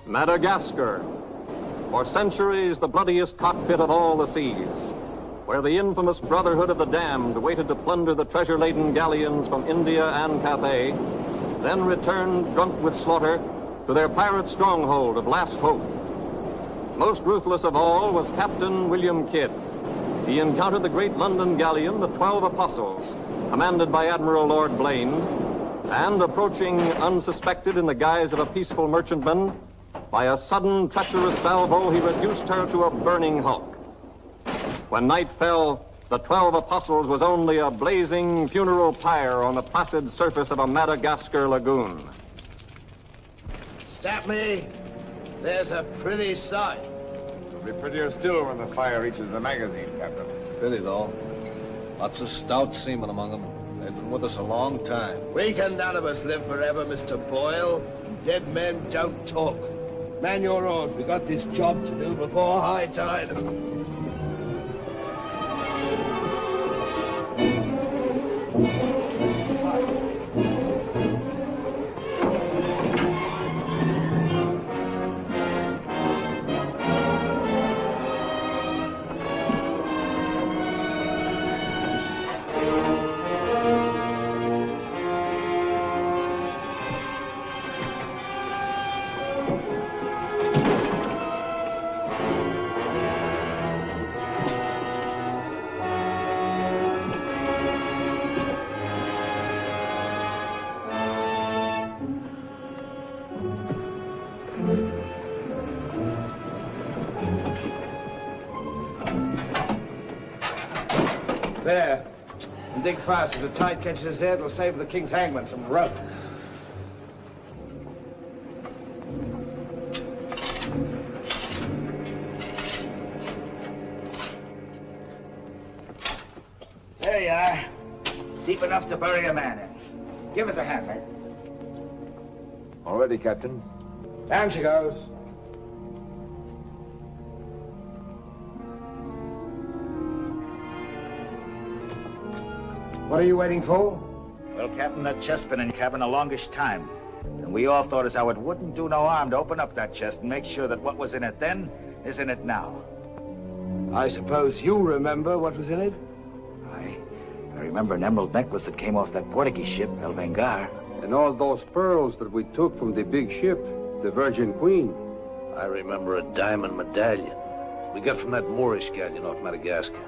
Madagascar. For centuries, the bloodiest cockpit of all the seas, where the infamous Brotherhood of the Damned waited to plunder the treasure-laden galleons from India and Cathay, then returned drunk with slaughter to their pirate stronghold of Last Hope. Most ruthless of all was Captain William Kidd. He encountered the great London galleon, the 12 Apostles, commanded by Admiral Lord Blaine, and approaching unsuspected in the guise of a peaceful merchantman, by a sudden treacherous salvo, he reduced her to a burning hulk. When night fell, the 12 Apostles was only a blazing funeral pyre on the placid surface of a Madagascar lagoon. Stop me. There's a pretty sight. It'll be prettier still when the fire reaches the magazine, Captain. Pity, though. Lots of stout seamen among them. They've been with us a long time. We can none of us live forever, Mr. Boyle. Dead men don't talk. Man your oars. We got this job to do before high tide. There. And dig fast. If the tide catches us there, it'll save the king's hangman some rope. There you are. Deep enough to bury a man in. Give us a hand, mate. All ready, Captain. Down she goes. What are you waiting for? Well, Captain, that chest's been in cabin a longish time. And we all thought as how it wouldn't do no harm to open up that chest and make sure that what was in it then is in it now. I suppose you remember what was in it? I remember an emerald necklace that came off that Portuguese ship, El Vengar. And all those pearls that we took from the big ship, the Virgin Queen. I remember a diamond medallion we got from that Moorish galleon off Madagascar.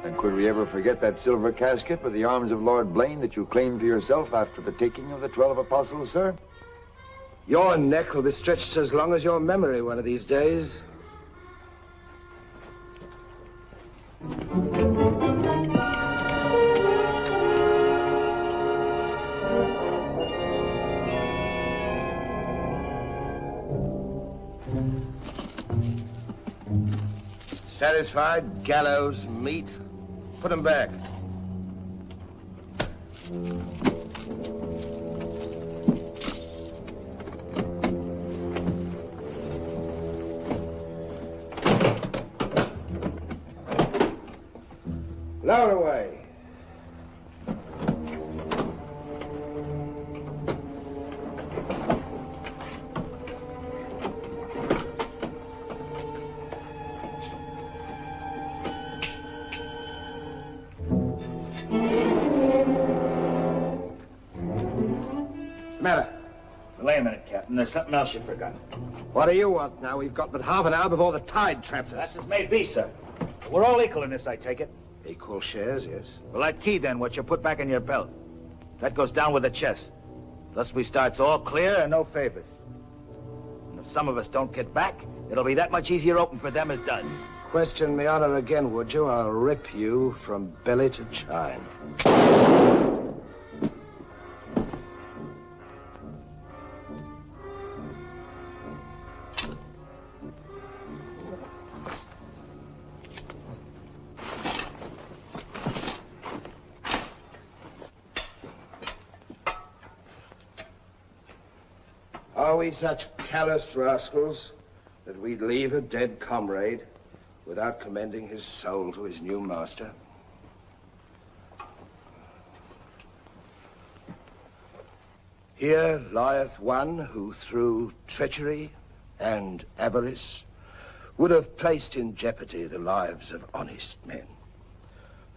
And could we ever forget that silver casket with the arms of Lord Blaine that you claimed for yourself after the taking of the 12 Apostles, sir? Your neck will be stretched as long as your memory one of these days. Satisfied? Gallows, meat. Put them back. Lower away. Wait a minute, Captain. There's something else you forgot. What do you want now? We've got but half an hour before the tide traps us. That's as may be, sir. We're all equal in this, I take it. Equal shares, yes. Well, that key, then, what you put back in your belt. That goes down with the chest. Thus we starts all clear and no favors. And if some of us don't get back, it'll be that much easier open for them as does. Question me honor again, would you? I'll rip you from belly to chine. Are we such calloused rascals that we'd leave a dead comrade without commending his soul to his new master? Here lieth one who through treachery, and avarice would have placed in jeopardy the lives of honest men.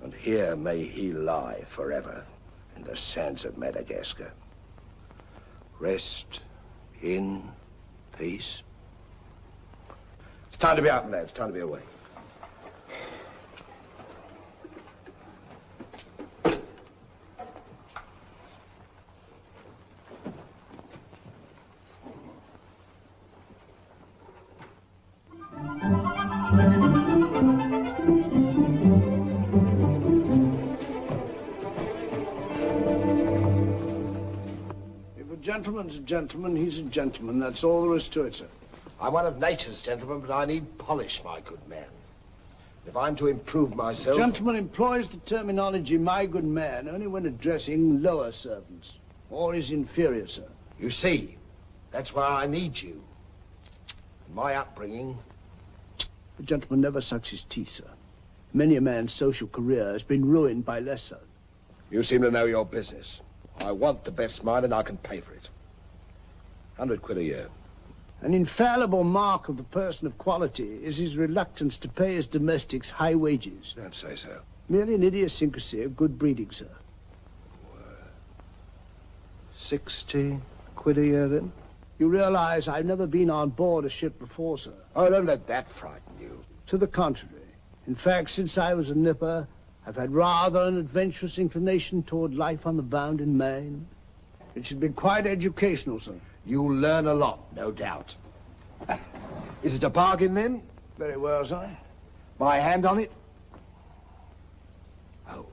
And here may he lie forever in the sands of Madagascar. Rest in peace. It's time to be out, lads. It's time to be away. Gentleman's a gentleman, he's a gentleman. That's all there is to it, sir. I'm one of nature's gentlemen, but I need polish, my good man. If I'm to improve myself... The gentleman employs the terminology, my good man, only when addressing lower servants, or his inferior, sir. You see, that's why I need you. My upbringing... The gentleman never sucks his teeth, sir. Many a man's social career has been ruined by less, sir. You seem to know your business. I want the best mine, and I can pay for it. 100 quid a year. An infallible mark of the person of quality is his reluctance to pay his domestics high wages. Don't say so. Merely an idiosyncrasy of good breeding, sir. 60 quid a year, then? You realize I've never been on board a ship before, sir. Oh, don't let that frighten you. To the contrary. In fact, since I was a nipper, I've had rather an adventurous inclination toward life on the bound in Maine. It should be quite educational, sir. You'll learn a lot, no doubt. Is it a bargain, then? Very well, sir. My hand on it? Oh.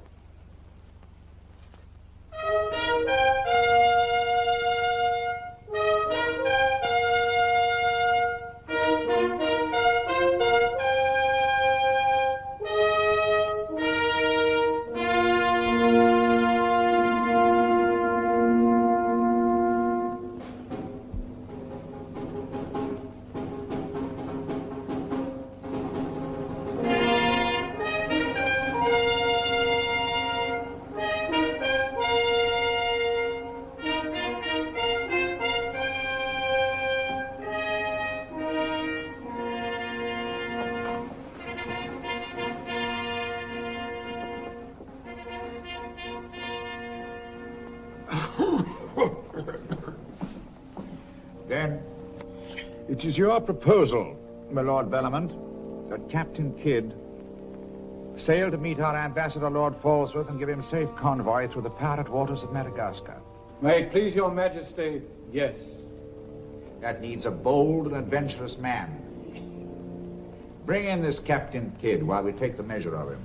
Then, it is your proposal, my Lord Bellomont, that Captain Kidd sail to meet our ambassador, Lord Falsworth, and give him safe convoy through the pirate waters of Madagascar. May it please your majesty, yes. That needs a bold and adventurous man. Bring in this Captain Kidd while we take the measure of him.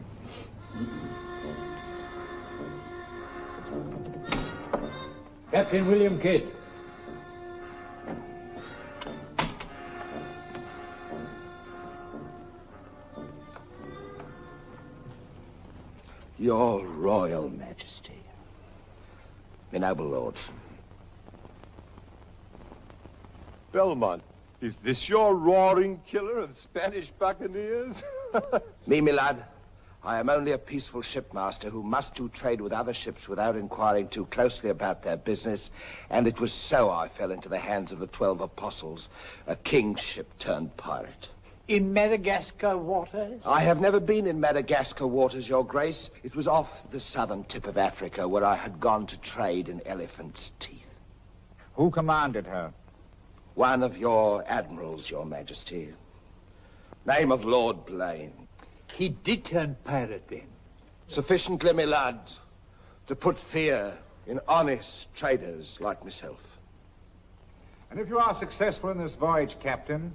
Captain William Kidd. Your Royal Majesty. My noble lords. Belmont, is this your roaring killer of Spanish buccaneers? Me, my lad, I am only a peaceful shipmaster who must do trade with other ships without inquiring too closely about their business, and it was so I fell into the hands of the 12 apostles, a king's ship turned pirate. In Madagascar waters? I have never been in Madagascar waters, Your Grace. It was off the southern tip of Africa where I had gone to trade in elephants' teeth. Who commanded her? One of your admirals, Your Majesty. Name of Lord Blaine. He did turn pirate then? Sufficiently, my lad, to put fear in honest traders like myself. And if you are successful in this voyage, Captain,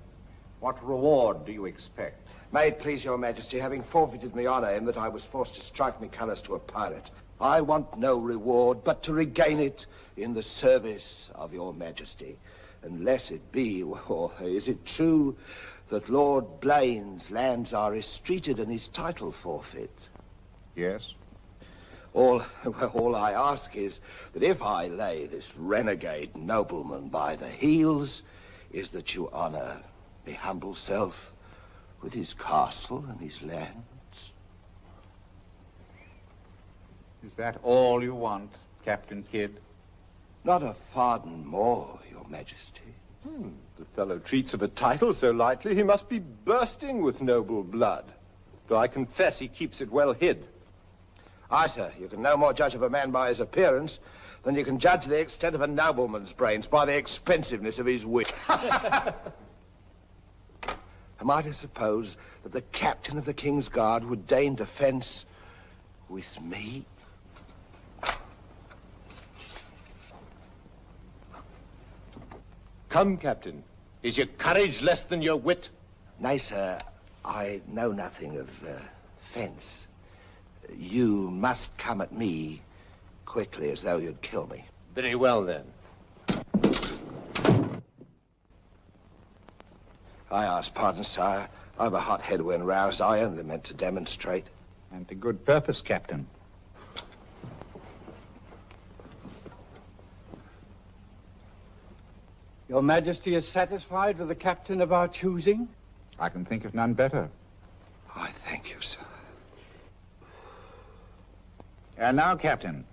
what reward do you expect? May it please Your Majesty, having forfeited my honor in that I was forced to strike me colours to a pirate, I want no reward but to regain it in the service of Your Majesty. Unless it be, or is it true that Lord Blaine's lands are estreated and his title forfeit? Yes. All I ask is that if I lay this renegade nobleman by the heels, is that you honor my humble self with his castle and his lands. Is that all you want, Captain Kidd? Not a farden more, Your Majesty. The fellow treats of a title so lightly, he must be bursting with noble blood. Though I confess he keeps it well hid. Aye, sir, you can no more judge of a man by his appearance than you can judge the extent of a nobleman's brains by the expensiveness of his wit. Am I to suppose that the captain of the King's Guard would deign defense with me? Come, Captain. Is your courage less than your wit? Nay, sir, I know nothing of fence. You must come at me quickly as though you'd kill me. Very well, then. I ask pardon, sire. I've a hot head when roused. I only meant to demonstrate. And to good purpose, Captain. Your Majesty is satisfied with the captain of our choosing? I can think of none better. I thank you, sir. And now, Captain,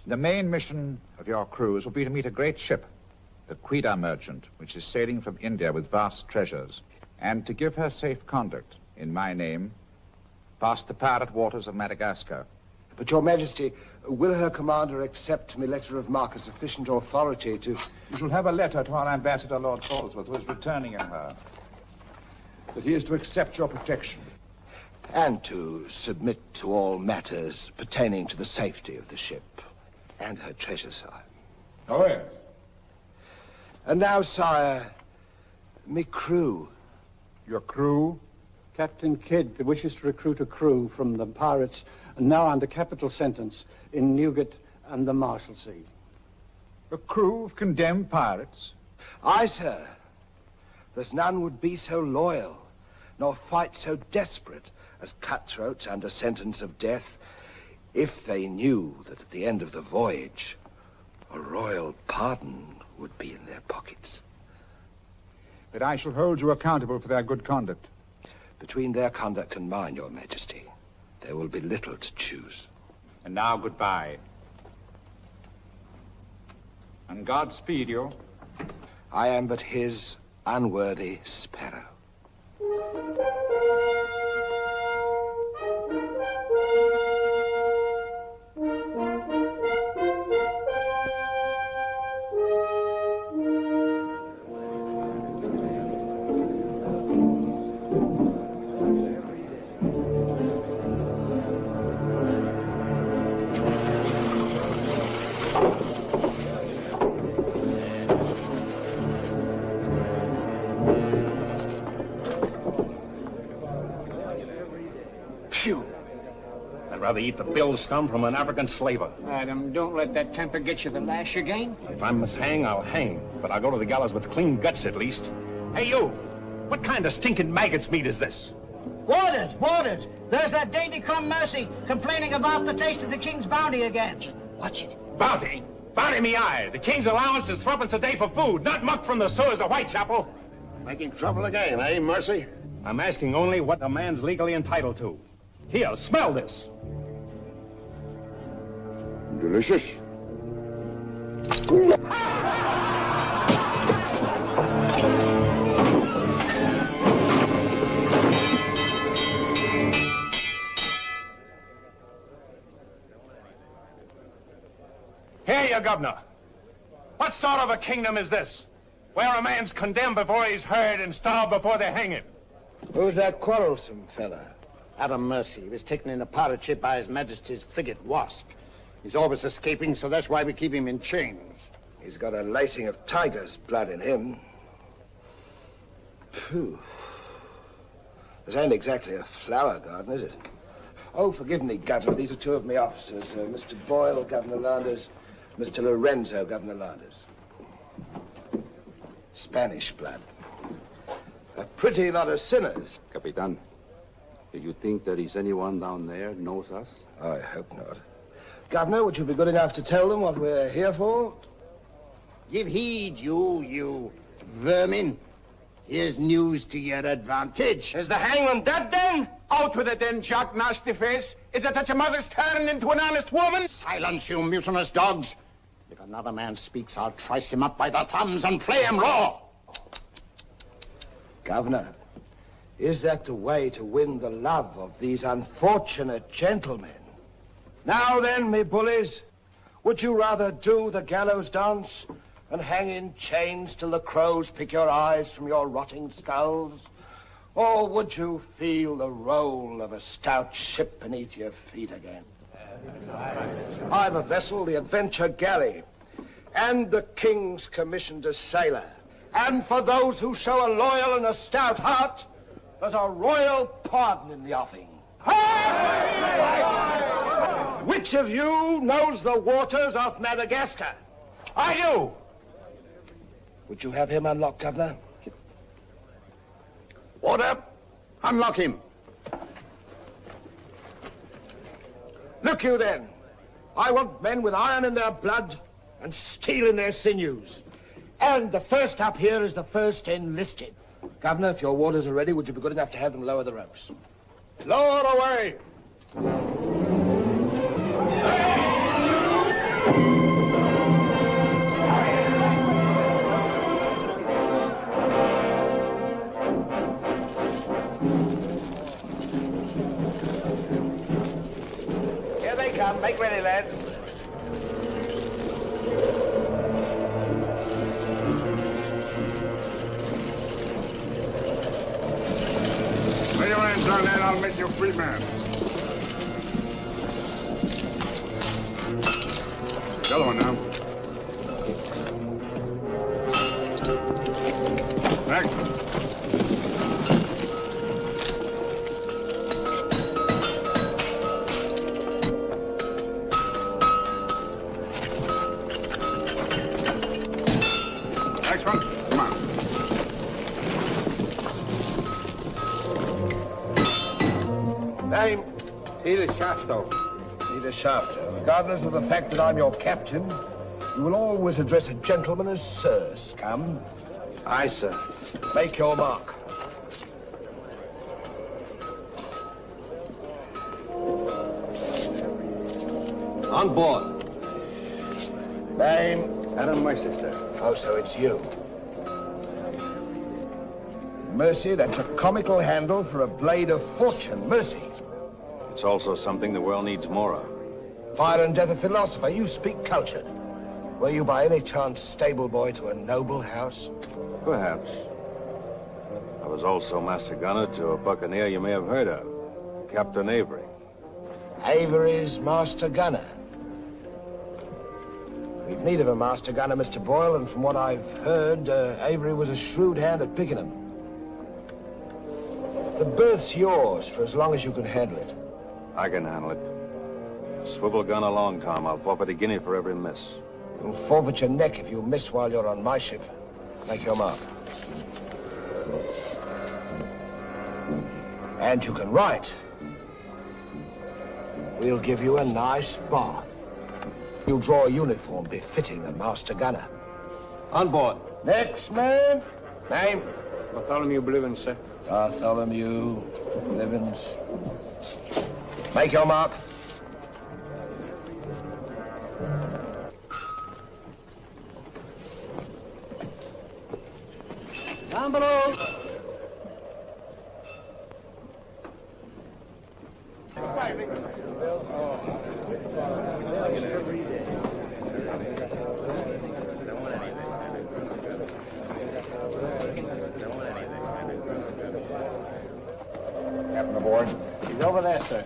the main mission of your cruise will be to meet a great ship, the Quida merchant, which is sailing from India with vast treasures, and to give her safe conduct, in my name, past the pirate waters of Madagascar. But, Your Majesty, will her commander accept me letter of marque as sufficient authority to... You shall have a letter to our ambassador, Lord Falsworth, who is returning in her, that he is to accept your protection. And to submit to all matters pertaining to the safety of the ship and her treasure, sire. Oh, yes. And now, sire, me crew. Your crew? Captain Kidd wishes to recruit a crew from the pirates now under capital sentence in Newgate and the Marshalsea. A crew of condemned pirates? Aye, sir. There's none would be so loyal, nor fight so desperate as cutthroats under sentence of death, if they knew that at the end of the voyage, a royal pardon would be in their pockets. But I shall hold you accountable for their good conduct. Between their conduct and mine, Your Majesty, there will be little to choose. And now, goodbye. And God speed you. I am but his unworthy sparrow. Rather eat the bill scum from an African slaver. Madam, don't let that temper get you the lash again. If I must hang, I'll hang. But I'll go to the gallows with clean guts, at least. Hey, you! What kind of stinking maggot's meat is this? Warders! There's that dainty crumb Mercy complaining about the taste of the king's bounty again. Watch it. Bounty? Bounty me eye! The king's allowance is threepence a day for food, not muck from the sewers of Whitechapel. Making trouble again, eh, Mercy? I'm asking only what a man's legally entitled to. Here, smell this. Delicious. Here, you governor. What sort of a kingdom is this? Where a man's condemned before he's heard and starved before they hang him. Who's that quarrelsome fella? Adam Mercy. He was taken in a pirate ship by His Majesty's frigate Wasp. He's always escaping, so that's why we keep him in chains. He's got a lacing of tiger's blood in him. Phew. This ain't exactly a flower garden, is it? Oh, forgive me, Governor. These are two of my officers. Mr. Boyle, Governor Landers. Mr. Lorenzo, Governor Landers. Spanish blood. A pretty lot of sinners. Capitan, do you think there is anyone down there knows us? I hope not. Governor, would you be good enough to tell them what we're here for? Give heed, you vermin. Here's news to your advantage. Is the hangman dead, then? Out with it, then, Jock Nasty Face. Is it that your mother's turned into an honest woman? Silence, you mutinous dogs. If another man speaks, I'll trice him up by the thumbs and flay him raw. Governor, is that the way to win the love of these unfortunate gentlemen? Now then, me bullies, would you rather do the gallows dance and hang in chains till the crows pick your eyes from your rotting skulls? Or would you feel the roll of a stout ship beneath your feet again? I've a vessel, the Adventure Galley, and the King's commissioned a sailor. And for those who show a loyal and a stout heart, there's a royal pardon in the offing. Which of you knows the waters of Madagascar? I do. Would you have him unlocked, Governor? Order. Unlock him. Look you then. I want men with iron in their blood and steel in their sinews. And the first up here is the first enlisted. Governor, if your warders are ready, would you be good enough to have them lower the ropes? Lower away. Here they come. Make ready, lads. Lay your hands on that, I'll make you a free man. The other one now. Next. Next one. Come on. Name? Peter Shafto. Peter Shafto. Regardless of the fact that I'm your captain, you will always address a gentleman as Sir, scum. Aye, sir. Make your mark. On board. Name? Adam Mercer, sir. Oh, so it's you. Mercy, that's a comical handle for a blade of fortune. Mercy. It's also something the world needs more of. Fire and death a philosopher. You speak cultured. Were you by any chance stable boy to a noble house? Perhaps. I was also master gunner to a buccaneer you may have heard of, Captain Avery. Avery's master gunner. We've need of a master gunner, Mr. Boyle, and from what I've heard, Avery was a shrewd hand at picking them. The berth's yours for as long as you can handle it. I can handle it. Swivel gun along, Tom. I'll forfeit a guinea for every miss. You'll forfeit your neck if you miss while you're on my ship. Make your mark. And you can write. We'll give you a nice bath. You'll draw a uniform befitting the master gunner. On board. Next man. Name? Bartholomew Blivens, sir. Bartholomew Blivens. Make your mark. Down below. Captain aboard. He's over there, sir.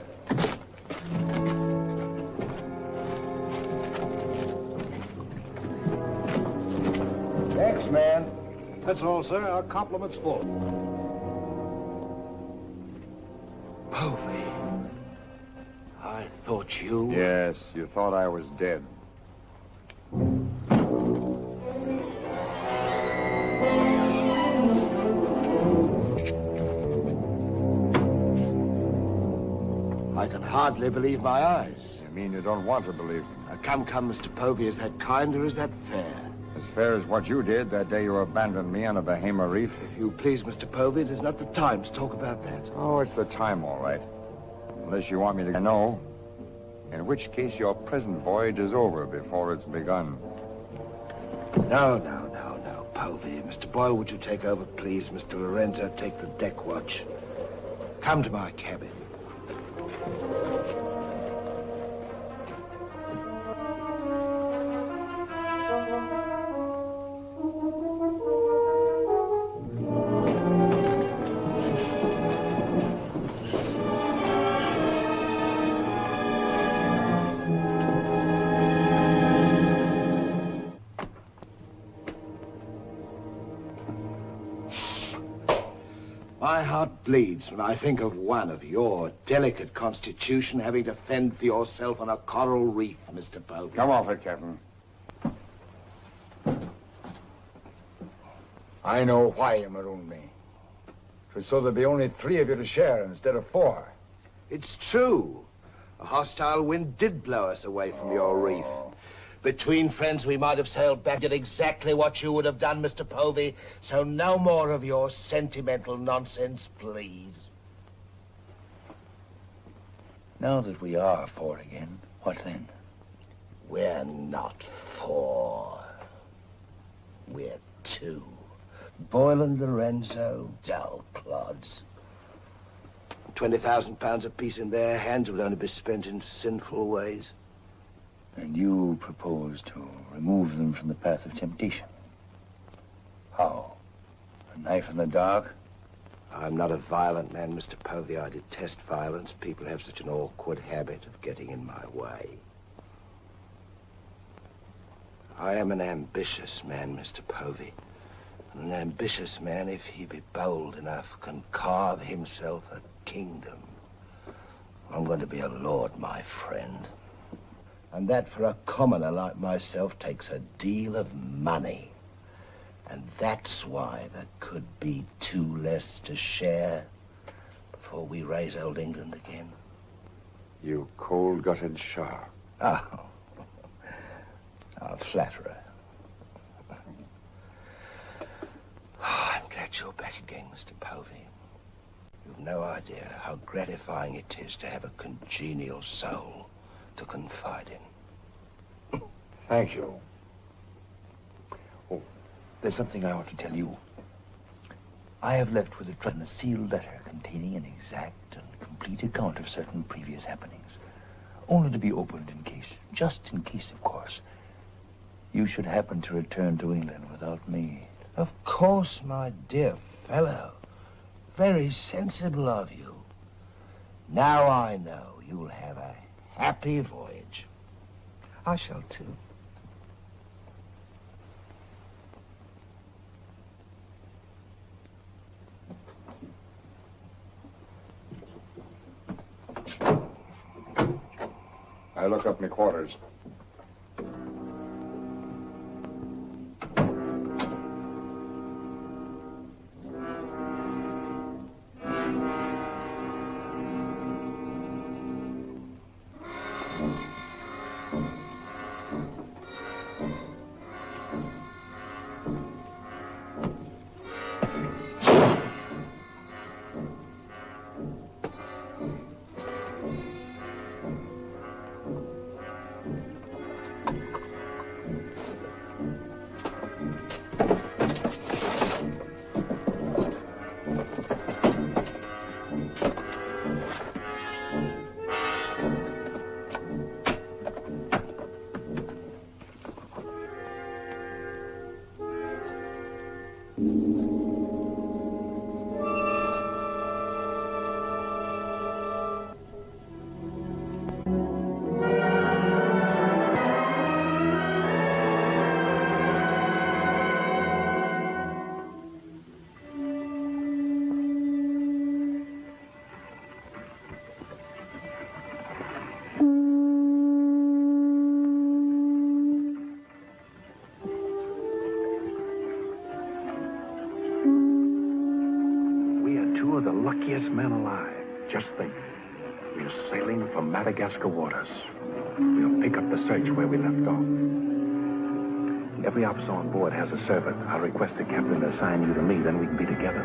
Next man. That's all, sir. Our compliments full. Povey. I thought you... Yes, you thought I was dead. I can hardly believe my eyes. You mean you don't want to believe me? Come, Mr. Povey. Is that kind or is that fair? As fair as what you did that day you abandoned me on a Bahama reef. If you please, Mr. Povey, it is not the time to talk about that. Oh, it's the time, all right. Unless you want me to know. In which case your present voyage is over before it's begun. No, Povey. Mr. Boyle, would you take over, please? Mr. Lorenzo, take the deck watch. Come to my cabin. My heart bleeds when I think of one of your delicate constitution having to fend for yourself on a coral reef, Mr. Povey. Come off it, Captain. I know why you marooned me. It was so there'd be only 3 of you to share instead of 4. It's true. A hostile wind did blow us away from your reef. Between friends, we might have sailed back at exactly what you would have done, Mr. Povey. So no more of your sentimental nonsense, please. Now that we are 4 again, what then? We're not 4. We're 2. Boyle and Lorenzo, dull clods. 20,000 pounds apiece in their hands will only be spent in sinful ways. And you propose to remove them from the path of temptation. How? A knife in the dark? I'm not a violent man, Mr. Povey. I detest violence. People have such an awkward habit of getting in my way. I am an ambitious man, Mr. Povey. And an ambitious man, if he be bold enough, can carve himself a kingdom. I'm going to be a lord, my friend. And that, for a commoner like myself, takes a deal of money. And that's why there could be 2 less to share before we raise old England again. You cold-gutted shark. Oh, flatterer. Oh, I'm glad you're back again, Mr. Povey. You've no idea how gratifying it is to have a congenial soul to confide in. Thank you. Oh, there's something I ought to tell you. I have left with a sealed letter containing an exact and complete account of certain previous happenings, only to be opened in case, just in case, of course, you should happen to return to England without me. Of course, my dear fellow. Very sensible of you. Now I know you'll have a happy voyage. I shall too. I look up my quarters. Men alive. Just think. We're sailing for Madagascar waters. We'll pick up the search where we left off. Every officer on board has a servant. I'll request the captain to assign you to me, then we can be together.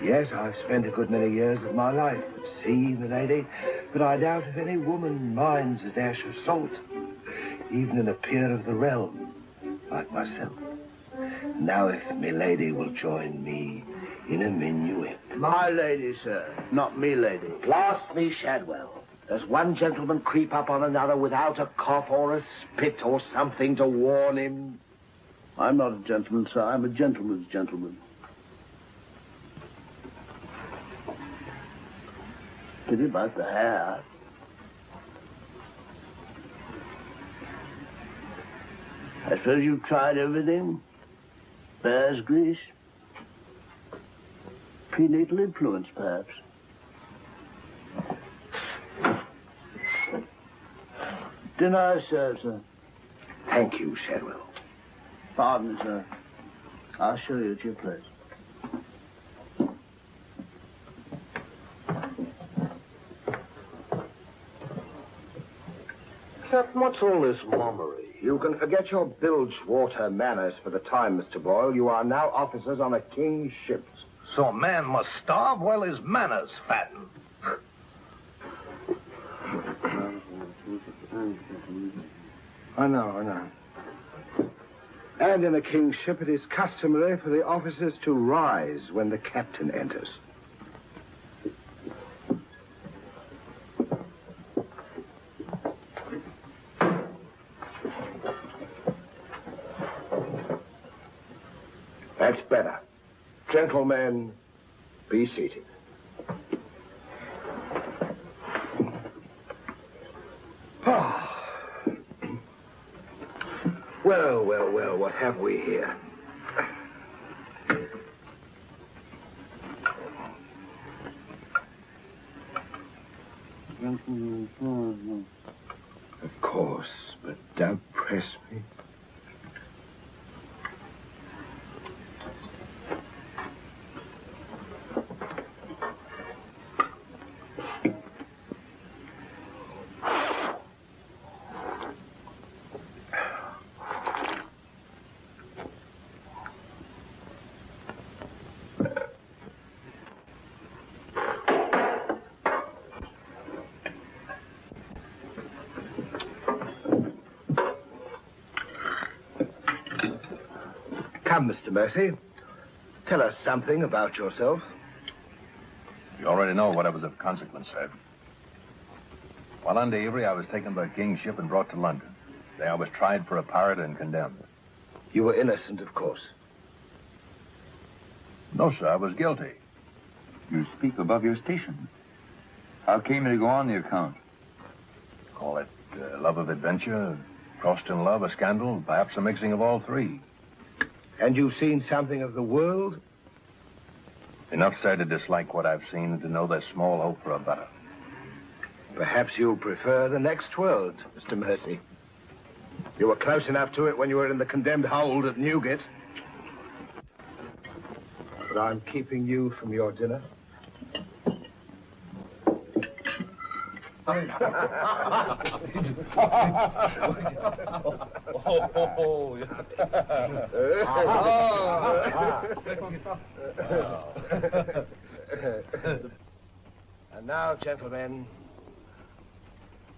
Yes, I've spent a good many years of my life at sea, milady. But I doubt if any woman minds a dash of salt, even in a peer of the realm, like myself. Now if milady will join me in a minuet. My lady, sir, not me lady. Blast me, Shadwell. Does one gentleman creep up on another without a cough or a spit or something to warn him? I'm not a gentleman, sir. I'm a gentleman's gentleman. Pity about the hair. I suppose you've tried everything? Bear's grease? Prenatal influence, perhaps? Dinner served, sir. Thank you, Shadwell. Pardon me, sir. I'll show you at your place. Captain, what's all this mummery? You can forget your bilge-water manners for the time, Mr. Boyle. You are now officers on a king's ship. So a man must starve while his manners fatten. I know. And in a king's ship, it is customary for the officers to rise when the captain enters. That's better. Gentlemen, be seated. Well, what have we here? Of course, but don't press me. Come, Mr. Mercy. Tell us something about yourself. You already know what was of consequence, sir. While under Avery, I was taken by a king's ship and brought to London. There I was tried for a pirate and condemned. You were innocent, of course. No, sir, I was guilty. You speak above your station. How came you to go on the account? Call it love of adventure, crossed in love, a scandal, perhaps a mixing of all three. And you've seen something of the world? Enough, sir, to dislike what I've seen and to know there's small hope for a better. Perhaps you'll prefer the next world, Mr. Mercy. You were close enough to it when you were in the condemned hold at Newgate. But I'm keeping you from your dinner. And now, gentlemen,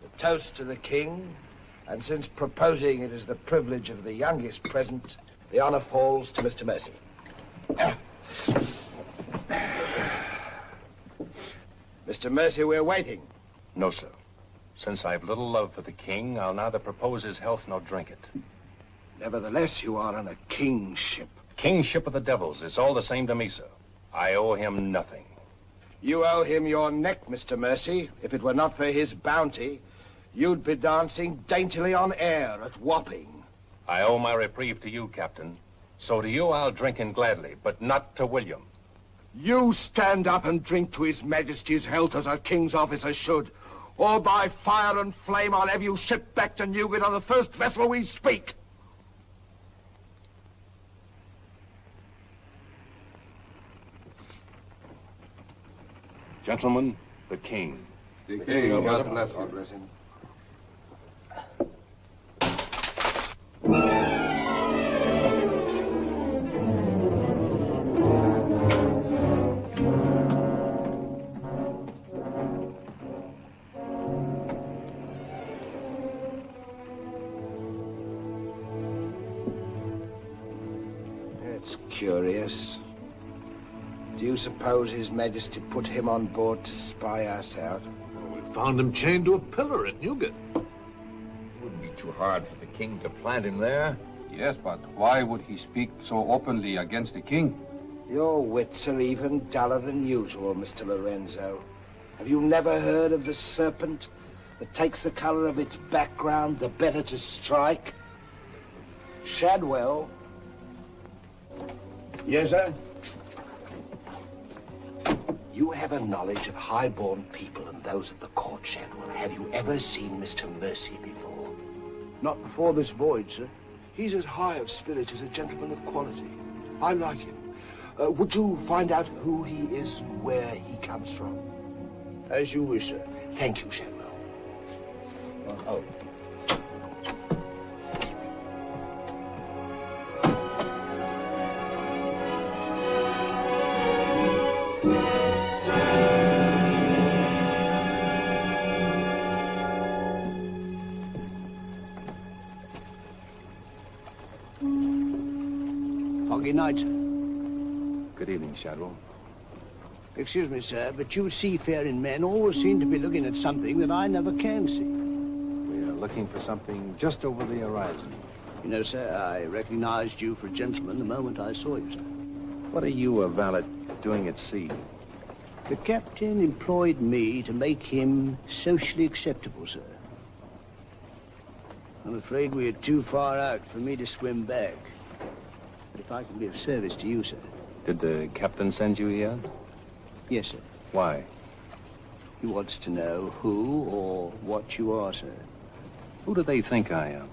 the toast to the king, and since proposing it is the privilege of the youngest present, the honor falls to Mr. Mercy. Mr. Mercy, we're waiting. No, sir. Since I've little love for the king, I'll neither propose his health nor drink it. Nevertheless, you are on a king's ship. King's ship of the devils. It's all the same to me, sir. I owe him nothing. You owe him your neck, Mr. Mercy. If it were not for his bounty, you'd be dancing daintily on air at Wapping. I owe my reprieve to you, Captain. So to you I'll drink in gladly, but not to William. You stand up and drink to His Majesty's health as a king's officer should. Or by fire and flame I'll have you shipped back to Newgate on the first vessel we speak. Gentlemen, the king. The king, God bless God bless him. It's curious. Do you suppose His Majesty put him on board to spy us out? Well, we found him chained to a pillar at Newgate. It wouldn't be too hard for the king to plant him there. Yes, but why would he speak so openly against the king? Your wits are even duller than usual, Mr. Lorenzo. Have you never heard of the serpent that takes the color of its background the better to strike? Shadwell. Yes, sir? You have a knowledge of high-born people and those at the court, Shadwell. Have you ever seen Mr. Mercy before? Not before this voyage, sir. He's as high of spirit as a gentleman of quality. I like him. Would you find out who he is and where he comes from? As you wish, sir. Thank you, Shadwell. Oh. Foggy night. Good evening, Shadwell. Excuse me, sir, but you seafaring men always seem to be looking at something that I never can see. We are looking for something just over the horizon. You know, sir, I recognized you for a gentleman the moment I saw you, sir. What are you, a valet, doing at sea? The captain employed me to make him socially acceptable, sir. I'm afraid we are too far out for me to swim back. But if I can be of service to you, sir. Did the captain send you here? Yes, sir. Why? He wants to know who or what you are, sir. Who do they think I am?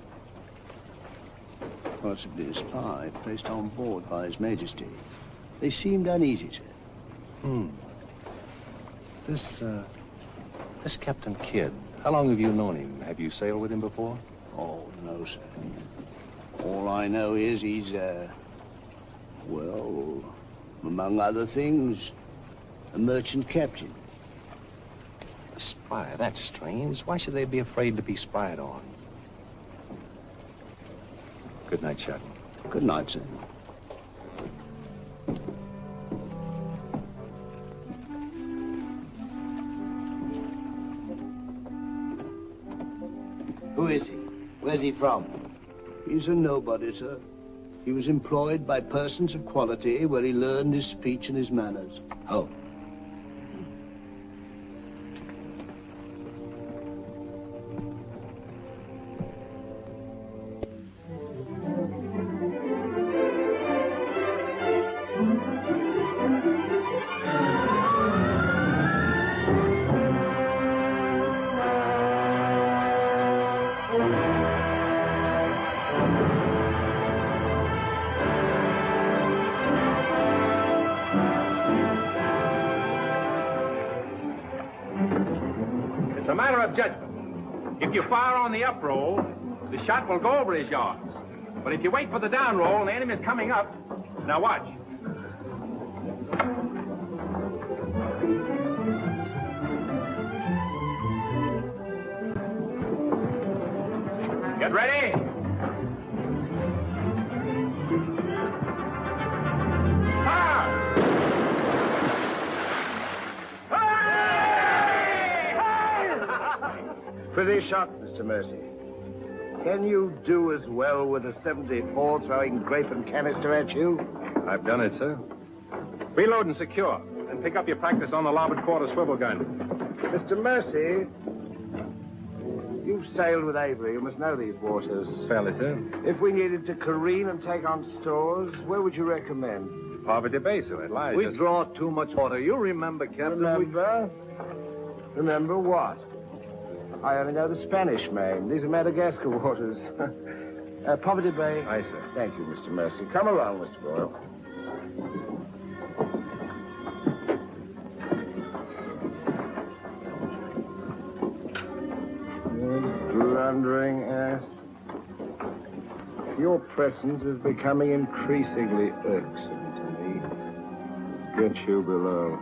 Possibly a spy placed on board by His Majesty. They seemed uneasy, sir. This Captain Kidd, how long have you known him? Have you sailed with him before? Oh, no, sir. All I know is he's, well, among other things, a merchant captain. A spy? That's strange. Why should they be afraid to be spied on? Good night, Shadwell. Good night, sir. Who is he? Where's he from? He's a nobody, sir. He was employed by persons of quality where he learned his speech and his manners. Oh. It's a matter of judgment. If you fire on the up roll, the shot will go over his yards. But if you wait for the down roll and the enemy's coming up, now watch. Get ready. Pretty shot, Mr. Mercy. Can you do as well with a 74 throwing grape and canister at you? I've done it, sir. Reload and secure. And pick up your practice on the larboard quarter swivel gun. Mr. Mercy, you've sailed with Avery. You must know these waters. Fairly, sir. If we needed to careen and take on stores, where would you recommend? Poverty Bay, sir. It lies. We draw too much water. You remember, Captain? Remember? Remember what? I only know the Spanish Main. These are Madagascar waters. Poverty Bay. Aye, sir. Thank you, Mr. Mercy. Come along, Mr. Boyle. You blundering ass. Your presence is becoming increasingly irksome to me. Get you below.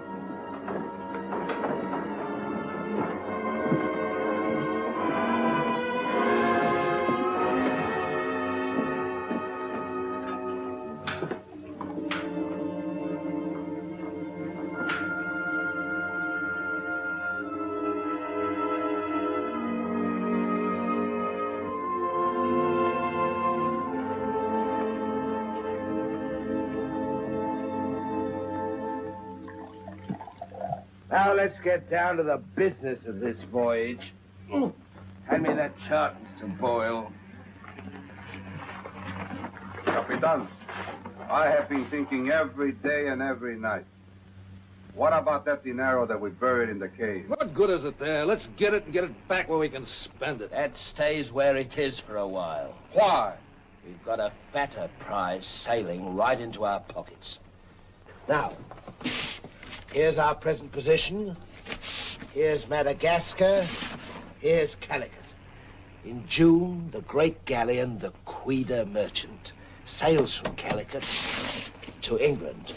Now let's get down to the business of this voyage. Hand me that chart, Mr. Boyle. Capitan, I have been thinking every day and every night. What about that dinero that we buried in the cave? What good is it there? Let's get it and get it back where we can spend it. That stays where it is for a while. Why? We've got a fatter prize sailing right into our pockets. Now, here's our present position. Here's Madagascar. Here's Calicut. In June, the great galleon, the Queen Merchant, sails from Calicut to England.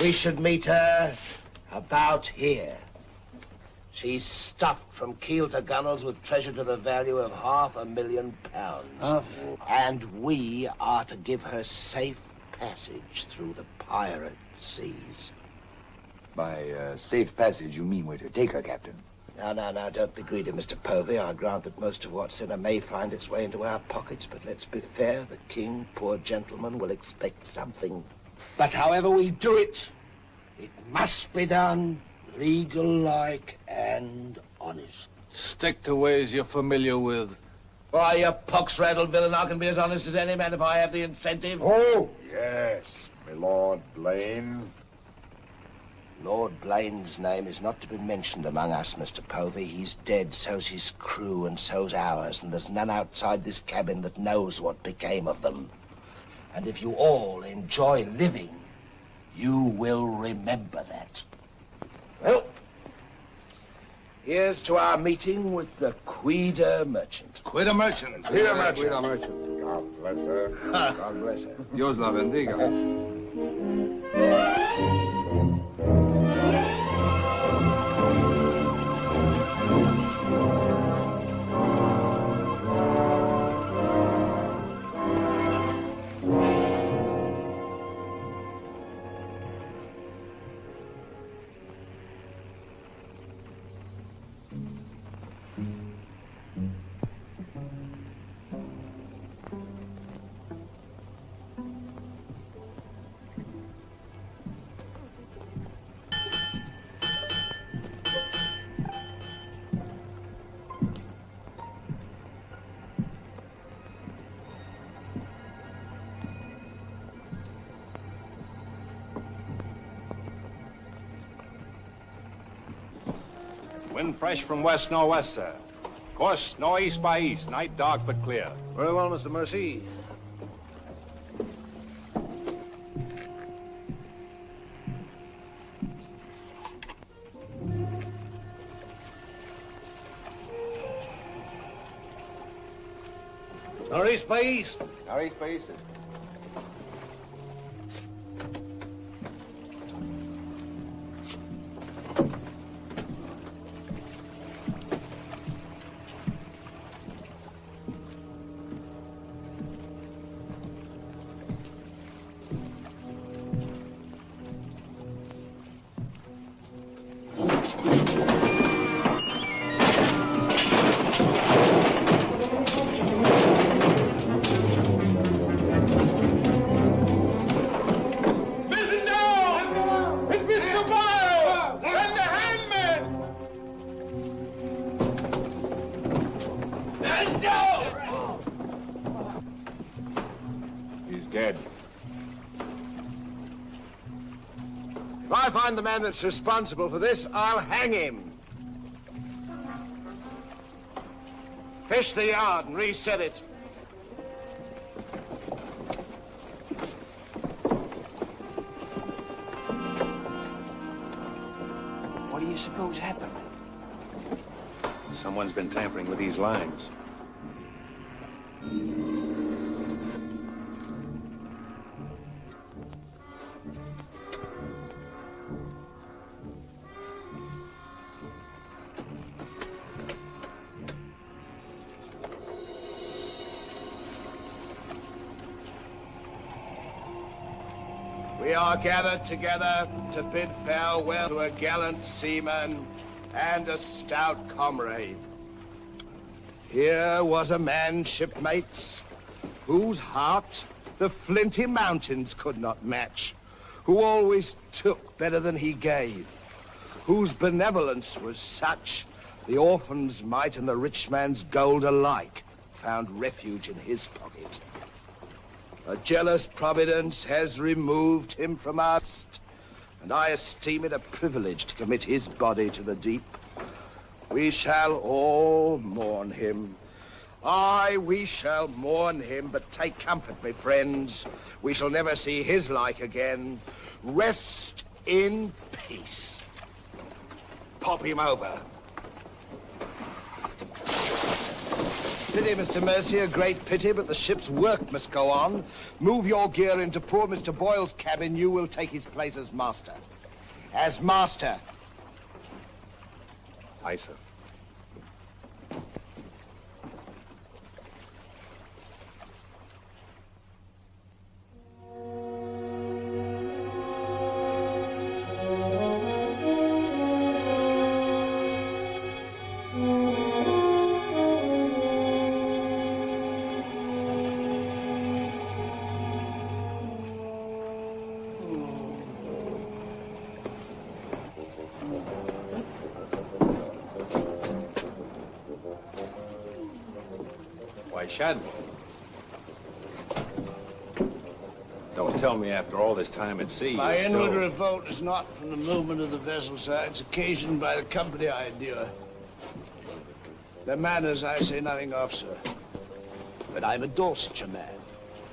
We should meet her about here. She's stuffed from keel to gunwales with treasure to the value of £500,000. And we are to give her safe passage through the pirate seas. By safe passage, you mean we're to take her, Captain? Now, don't be greedy, Mr. Povey. I grant that most of what's in her may find its way into our pockets, but let's be fair. The king, poor gentleman, will expect something. But however we do it, it must be done legal-like and honest. Stick to ways you're familiar with. Why, you pox-rattled villain, I can be as honest as any man if I have the incentive. Oh, yes, my Lord Blaine. Lord Blaine's name is not to be mentioned among us, Mr. Povey. He's dead, so's his crew, and so's ours, and there's none outside this cabin that knows what became of them. And if you all enjoy living, you will remember that. Well, here's to our meeting with the Queen Merchant. Queen Merchant. Queen Merchant. God bless her. God bless her. Dios la bendiga. Wind fresh from west-northwest, sir. Course northeast by east. Night dark but clear. Very well, Mr. Mercy. Northeast by east. Northeast by east. If I find the man that's responsible for this, I'll hang him. Fish the yard and reset it. What do you suppose happened? Someone's been tampering with these lines. We are gathered together to bid farewell to a gallant seaman and a stout comrade. Here was a man, shipmates, whose heart the flinty mountains could not match, who always took better than he gave, whose benevolence was such, the orphan's mite and the rich man's gold alike found refuge in his pocket. A jealous providence has removed him from us, and I esteem it a privilege to commit his body to the deep. We shall all mourn him. Aye, we shall mourn him, but take comfort, my friends. We shall never see his like again. Rest in peace. Pop him over. Pity, Mr. Mercy, a great pity, but the ship's work must go on. Move your gear into poor Mr. Boyle's cabin. You will take his place as master. As master. Aye, sir. Shadwell. Don't tell me after all this time at sea. My inward revolt is not from the movement of the vessel, sir. It's occasioned by the company I endure. Their manners I say nothing of, sir. But I'm a Dorsetshire man.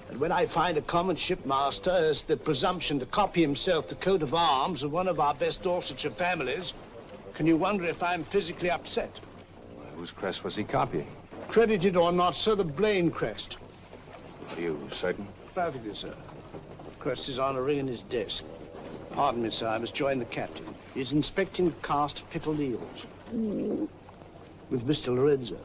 And when I find a common shipmaster has the presumption to copy himself the coat of arms of one of our best Dorsetshire families, can you wonder if I'm physically upset? Well, whose crest was he copying? Credited or not, sir, the Blaine crest. Are you certain? Perfectly, sir. The crest is on a ring in his desk. Pardon me, sir, I must join the captain. He's inspecting the cast of pickled eels. With Mr. Lorenzo.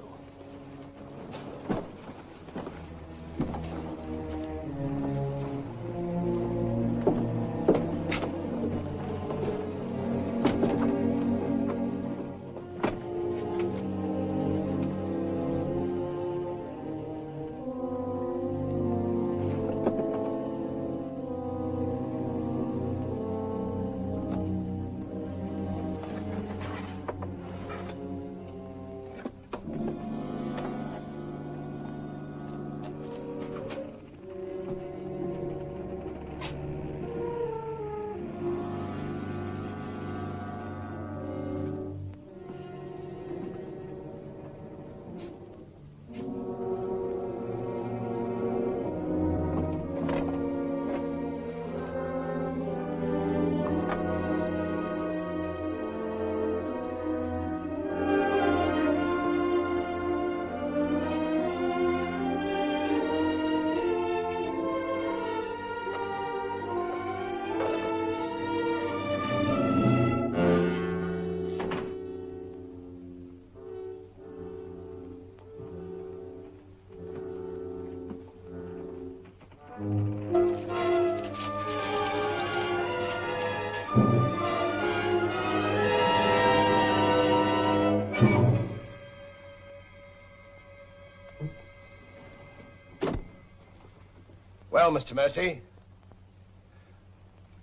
Well, Mr. Mercy,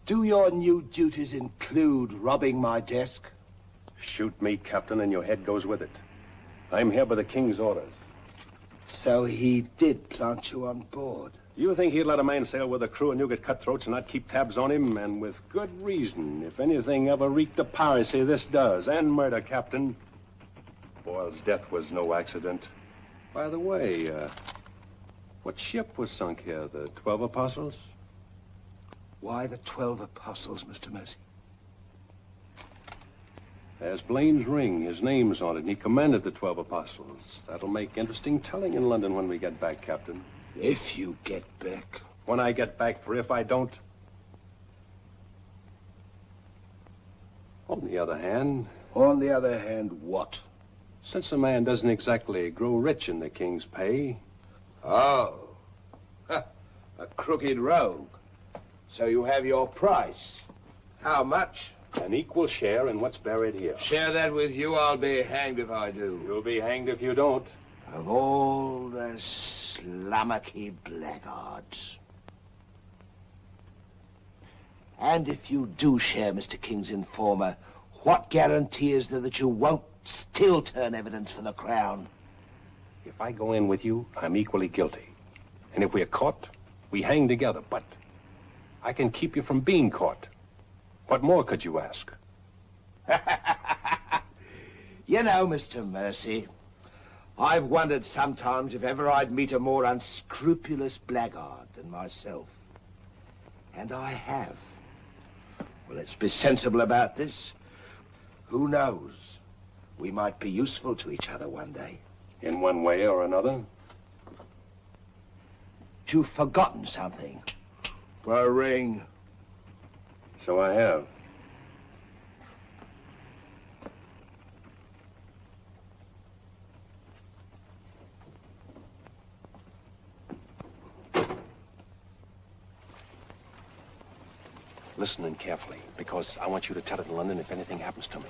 do your new duties include robbing my desk? Shoot me, Captain, and your head goes with it. I'm here by the King's orders. So he did plant you on board? Do you think he'd let a man sail with a crew of Newgate cutthroats and not keep tabs on him? And with good reason. If anything ever reeked of piracy, this does. And murder, Captain. Boyle's death was no accident. By the way, what ship was sunk here? The 12 Apostles? Why the 12 Apostles, Mr. Mercy? There's Blaine's ring. His name's on it, and he commanded the 12 Apostles. That'll make interesting telling in London when we get back, Captain. If you get back. When I get back, for if I don't. On the other hand... On the other hand, what? Since a man doesn't exactly grow rich in the King's pay... Oh. A crooked rogue. So you have your price. How much? An equal share in what's buried here. Share that with you, I'll be hanged if I do. You'll be hanged if you don't. Of all the slummocky blackguards. And if you do share Mr. King's informer, What guarantee is there that you won't still turn evidence for the Crown? If I go in with you, I'm equally guilty. And if we're caught, we hang together. But I can keep you from being caught. What more could you ask? You know, Mr. Mercy, I've wondered sometimes if ever I'd meet a more unscrupulous blackguard than myself. And I have. Well, let's be sensible about this. Who knows? We might be useful to each other one day. In one way or another? You've forgotten something. A ring. So I have. Listen in carefully, because I want you to tell it in London if anything happens to me.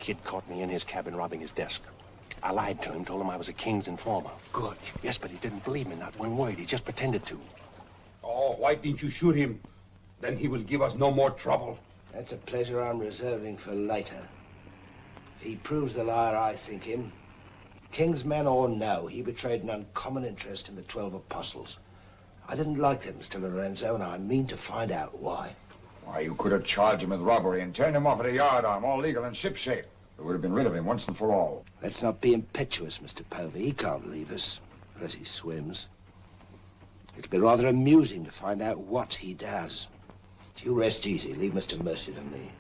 Kid caught me in his cabin robbing his desk. I lied to him, told him I was a king's informer. Good. Yes, but he didn't believe me, not one word. He just pretended to. Oh, why didn't you shoot him? Then he will give us no more trouble. That's a pleasure I'm reserving for later. If he proves the liar I think him, king's men or no, he betrayed an uncommon interest in the 12 apostles. I didn't like them, Mr. Lorenzo, and I mean to find out why. Why, you could have charged him with robbery and turned him off at a yardarm, all legal and shipshape. We would have been rid of him once and for all. Let's not be impetuous, Mr. Povey. He can't leave us, unless he swims. It'll be rather amusing to find out what he does. You rest easy. Leave Mr. Mercy to me.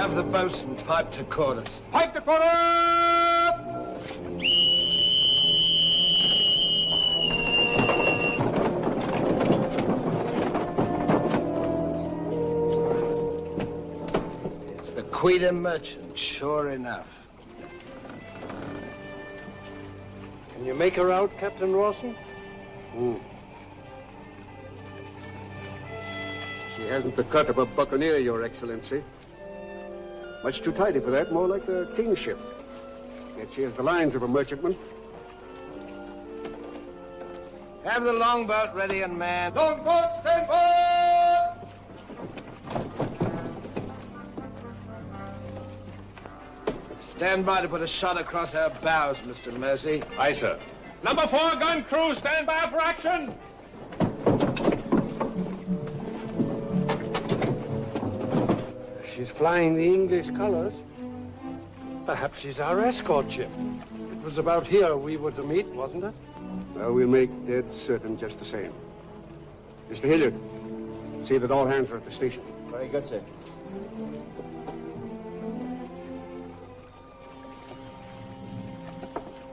The boatswain pipe to chorus. Pipe to chorus! It's the Queen Merchant, sure enough. Can you make her out, Captain Rawson? She hasn't the cut of a buccaneer, Your Excellency. Much too tidy for that, more like the king's ship. Yet she has the lines of a merchantman. Have the longboat ready and manned. Longboat, stand by! Stand by to put a shot across her bows, Mr. Mercy. Aye, sir. Number 4 gun crew, stand by for action. She's flying the English colors. Perhaps she's our escort ship. It was about here we were to meet, wasn't it? Well, we'll make dead certain just the same. Mr. Hilliard, see that all hands are at the station. Very good, sir.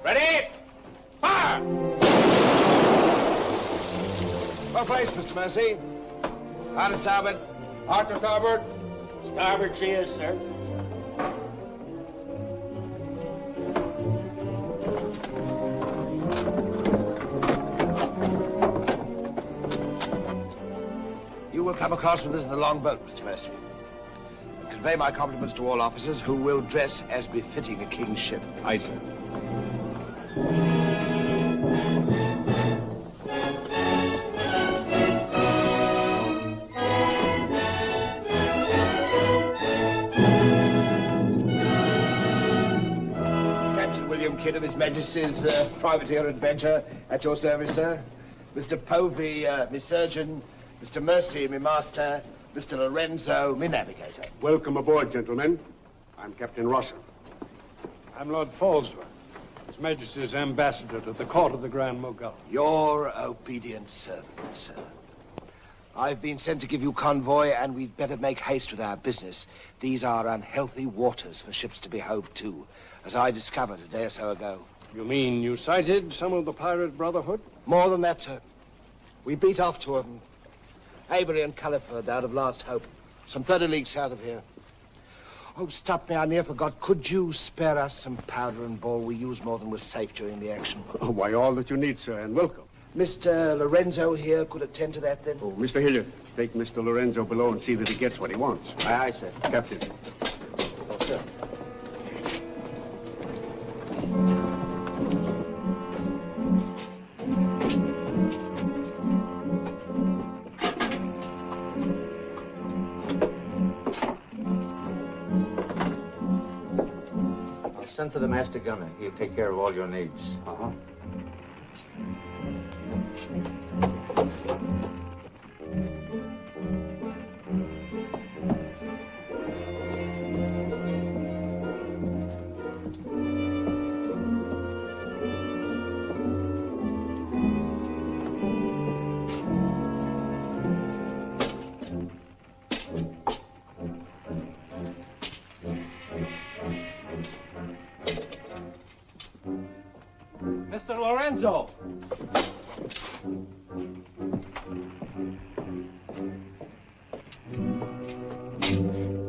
Ready? Fire! Well placed, Mr. Mercy. Hard to starboard. Hard to starboard. Starboard she is, sir. You will come across with us in the longboat, Mr. Mercy. And convey my compliments to all officers who will dress as befitting a king's ship. Aye, sir. Kid of His Majesty's privateer adventure at your service, sir. Mr. Povey, me surgeon. Mr. Mercy, me master. Mr. Lorenzo, me navigator. Welcome aboard, gentlemen. I'm Captain Rawson. I'm Lord Falsworth. His Majesty's ambassador to the court of the Grand Mogul. Your obedient servant, sir. I've been sent to give you convoy, and we'd better make haste with our business. These are unhealthy waters for ships to be hove to, as I discovered a day or so ago. You mean you sighted some of the pirate brotherhood? More than that, sir. We beat off two of them. Avery and Culliford out of Last Hope. Some 30 leagues south of here. Oh, stop me, I near forgot. Could you spare us some powder and ball? We used more than was safe during the action. Oh, why, all that you need, sir, and welcome. Mr. Lorenzo here could attend to that, then? Oh, Mr. Hilliard, take Mr. Lorenzo below and see that he gets what he wants. Aye, aye, sir. Captain. Oh, sir. Send for the master gunner. He'll take care of all your needs. Uh-huh. Mr. Lorenzo!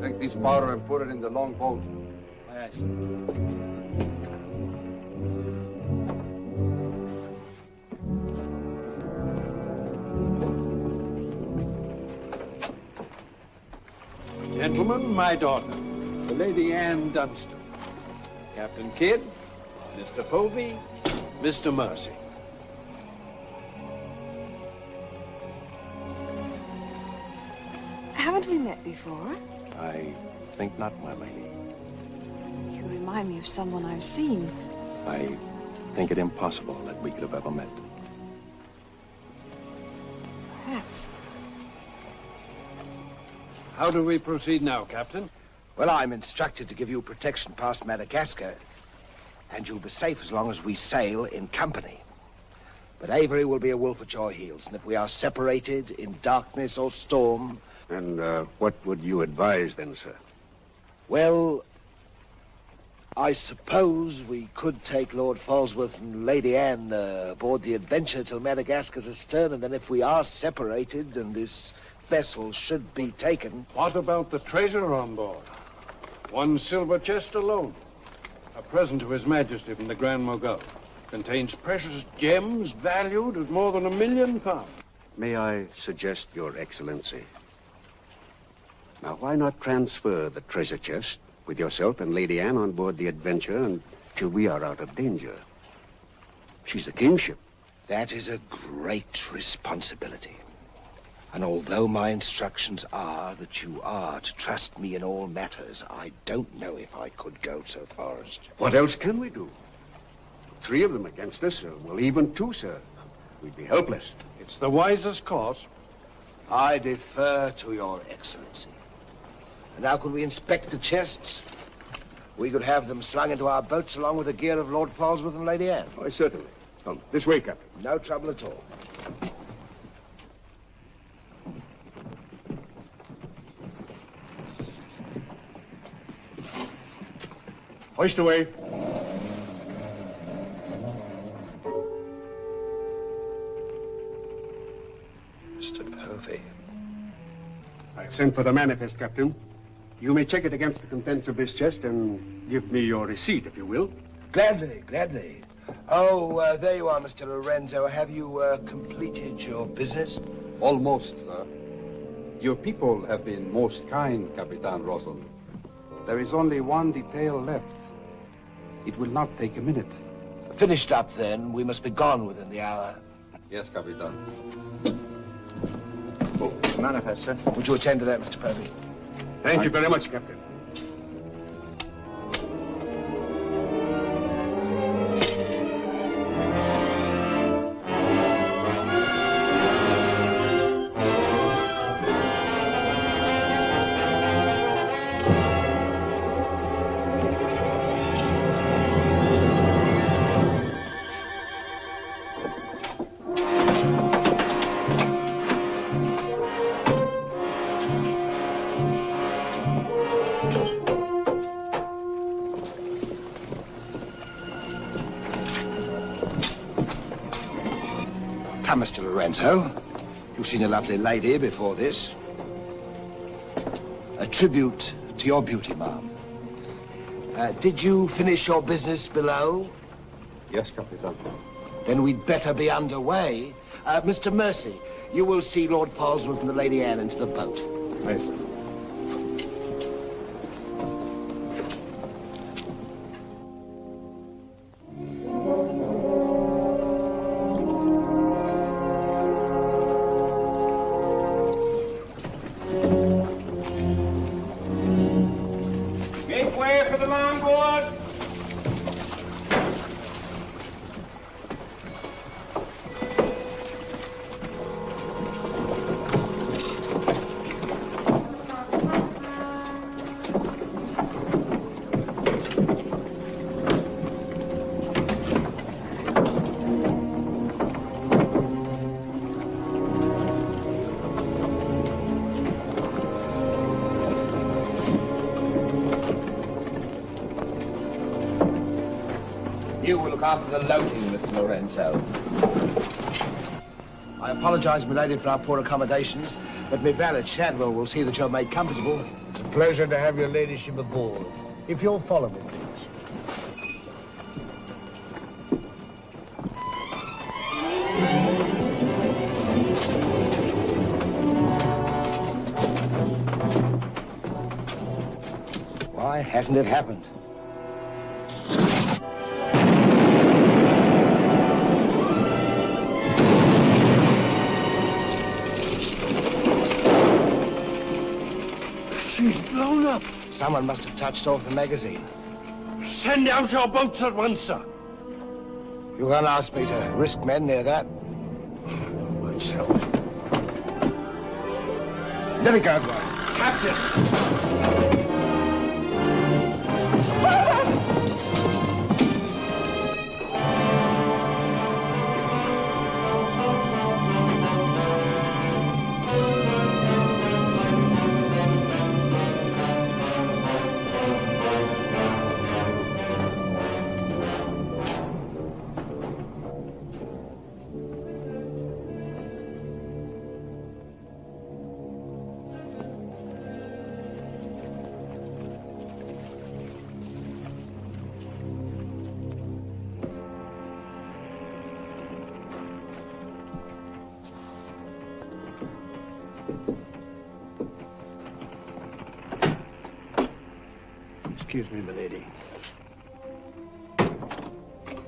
Take this powder and put it in the long boat. Aye, sir. Gentlemen, my daughter, the Lady Anne Dunstan. Captain Kidd, Mr. Povey, Mr. Mercy. Haven't we met before? I think not, my lady. You remind me of someone I've seen. I think it impossible that we could have ever met. Perhaps. How do we proceed now, Captain? Well, I'm instructed to give you protection past Madagascar, and you'll be safe as long as we sail in company. But Avery will be a wolf at your heels, and if we are separated in darkness or storm... And what would you advise then, sir? Well, I suppose we could take Lord Falsworth and Lady Anne aboard the Adventure till Madagascar's astern, and then if we are separated and this vessel should be taken... What about the treasure on board? One silver chest alone. A present to His Majesty from the Grand Mogul. Contains precious gems valued at more than £1 million. May I suggest, Your Excellency? Now, why not transfer the treasure chest with yourself and Lady Anne on board the Adventure until we are out of danger? She's a kingship. That is a great responsibility. And although my instructions are that you are to trust me in all matters, I don't know if I could go so far as to... What else can we do? 3 of them against us, well, even 2, sir. We'd be helpless. It's the wisest course. I defer to your excellency. And now could we inspect the chests? We could have them slung into our boats along with the gear of Lord Falsworth and Lady Anne. Why, certainly. Come, this way, Captain. No trouble at all. Hoist away. Mr. Povey. I've sent for the manifest, Captain. You may check it against the contents of this chest and give me your receipt, if you will. Gladly, gladly. Oh, there you are, Mr. Lorenzo. Have you completed your business? Almost, sir. Your people have been most kind, Capitan Rosal. There is only one detail left. It will not take a minute. Finished up, then. We must be gone within the hour. Yes, Capitan. Oh, manifest, sir. Would you attend to that, Mr. Povey? Thank you very much, Captain. Come, Mr. Lorenzo. You've seen a lovely lady before this. A tribute to your beauty, ma'am. Did you finish your business below? Yes, Capitan. Then we'd better be underway. Mr. Mercy, you will see Lord Falsworth and the Lady Anne into the boat. Yes, sir. Make way for the longboard. You will look after the loading, Mr. Lorenzo. I apologize, milady, for our poor accommodations, but my valet Shadwell will see that you're made comfortable. It's a pleasure to have your ladyship aboard. If you'll follow me, please. Why hasn't it happened? She's blown up. Someone must have touched off the magazine. Send out your boats at once, sir. You can't ask me to risk men near that. Myself. Let me go, boy. Captain! Excuse me, milady.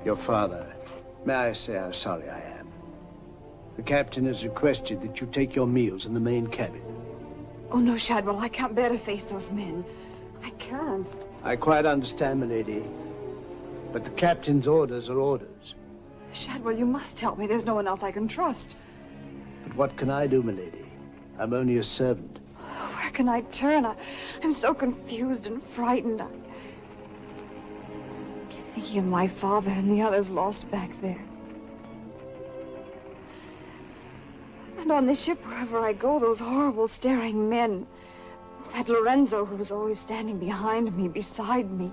Your father. May I say how sorry I am? The captain has requested that you take your meals in the main cabin. Oh, no, Shadwell, I can't bear to face those men. I can't. I quite understand, milady. But the captain's orders are orders. Shadwell, you must help me. There's no one else I can trust. But what can I do, milady? I'm only a servant. Where can I turn? I'm so confused and frightened. I keep thinking of my father and the others lost back there. And on this ship, wherever I go, those horrible staring men. That Lorenzo who's always standing behind me, beside me.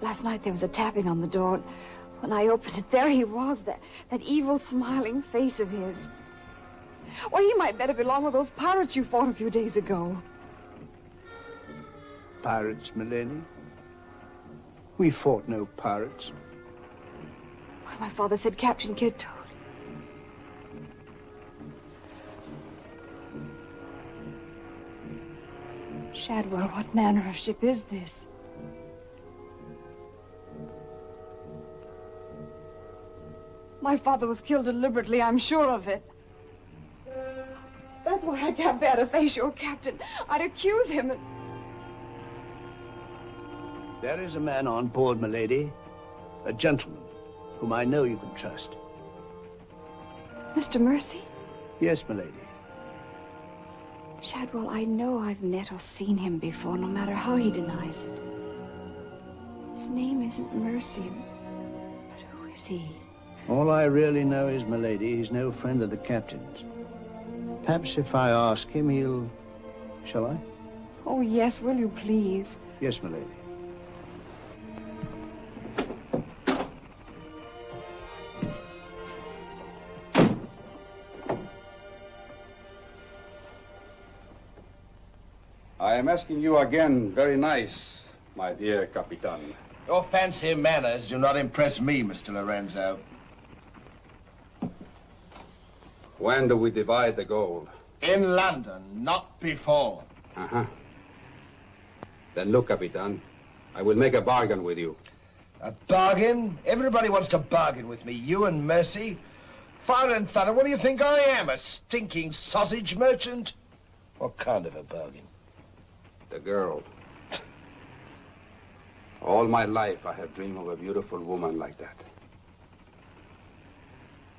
Last night there was a tapping on the door. When I opened it, there he was, that evil smiling face of his. Why, he might better belong with those pirates you fought a few days ago. Pirates, milady? We fought no pirates. Why, my father said Captain Kidd told. Shadwell, what manner of ship is this? My father was killed deliberately, I'm sure of it. That's why I can't bear to face your captain. I'd accuse him and... There is a man on board, milady. A gentleman, whom I know you can trust. Mr. Mercy? Yes, milady. Shadwell, I know I've met or seen him before, no matter how he denies it. His name isn't Mercy, but who is he? All I really know is, milady, he's no friend of the captain's. Perhaps if I ask him, he'll... Shall I? Oh, yes, will you please? Yes, milady. asking you again. Very nice, my dear Capitan. Your fancy manners do not impress me, Mr. Lorenzo. When do we divide the gold? In London, not before. Uh-huh. Then look, Capitan, I will make a bargain with you. A bargain? Everybody wants to bargain with me. You and Mercy. Fire and thunder, what do you think I am? A stinking sausage merchant? What kind of a bargain? The girl. All my life I have dreamed of a beautiful woman like that.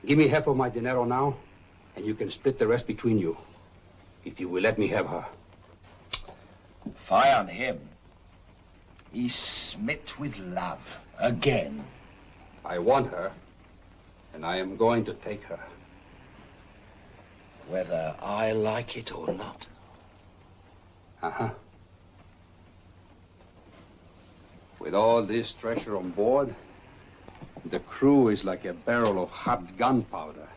Give me half of my dinero now, and you can split the rest between you, if you will let me have her. Fie on him. He's smit with love. Again. I want her, and I am going to take her. Whether I like it or not. Uh-huh. With all this treasure on board, the crew is like a barrel of hot gunpowder.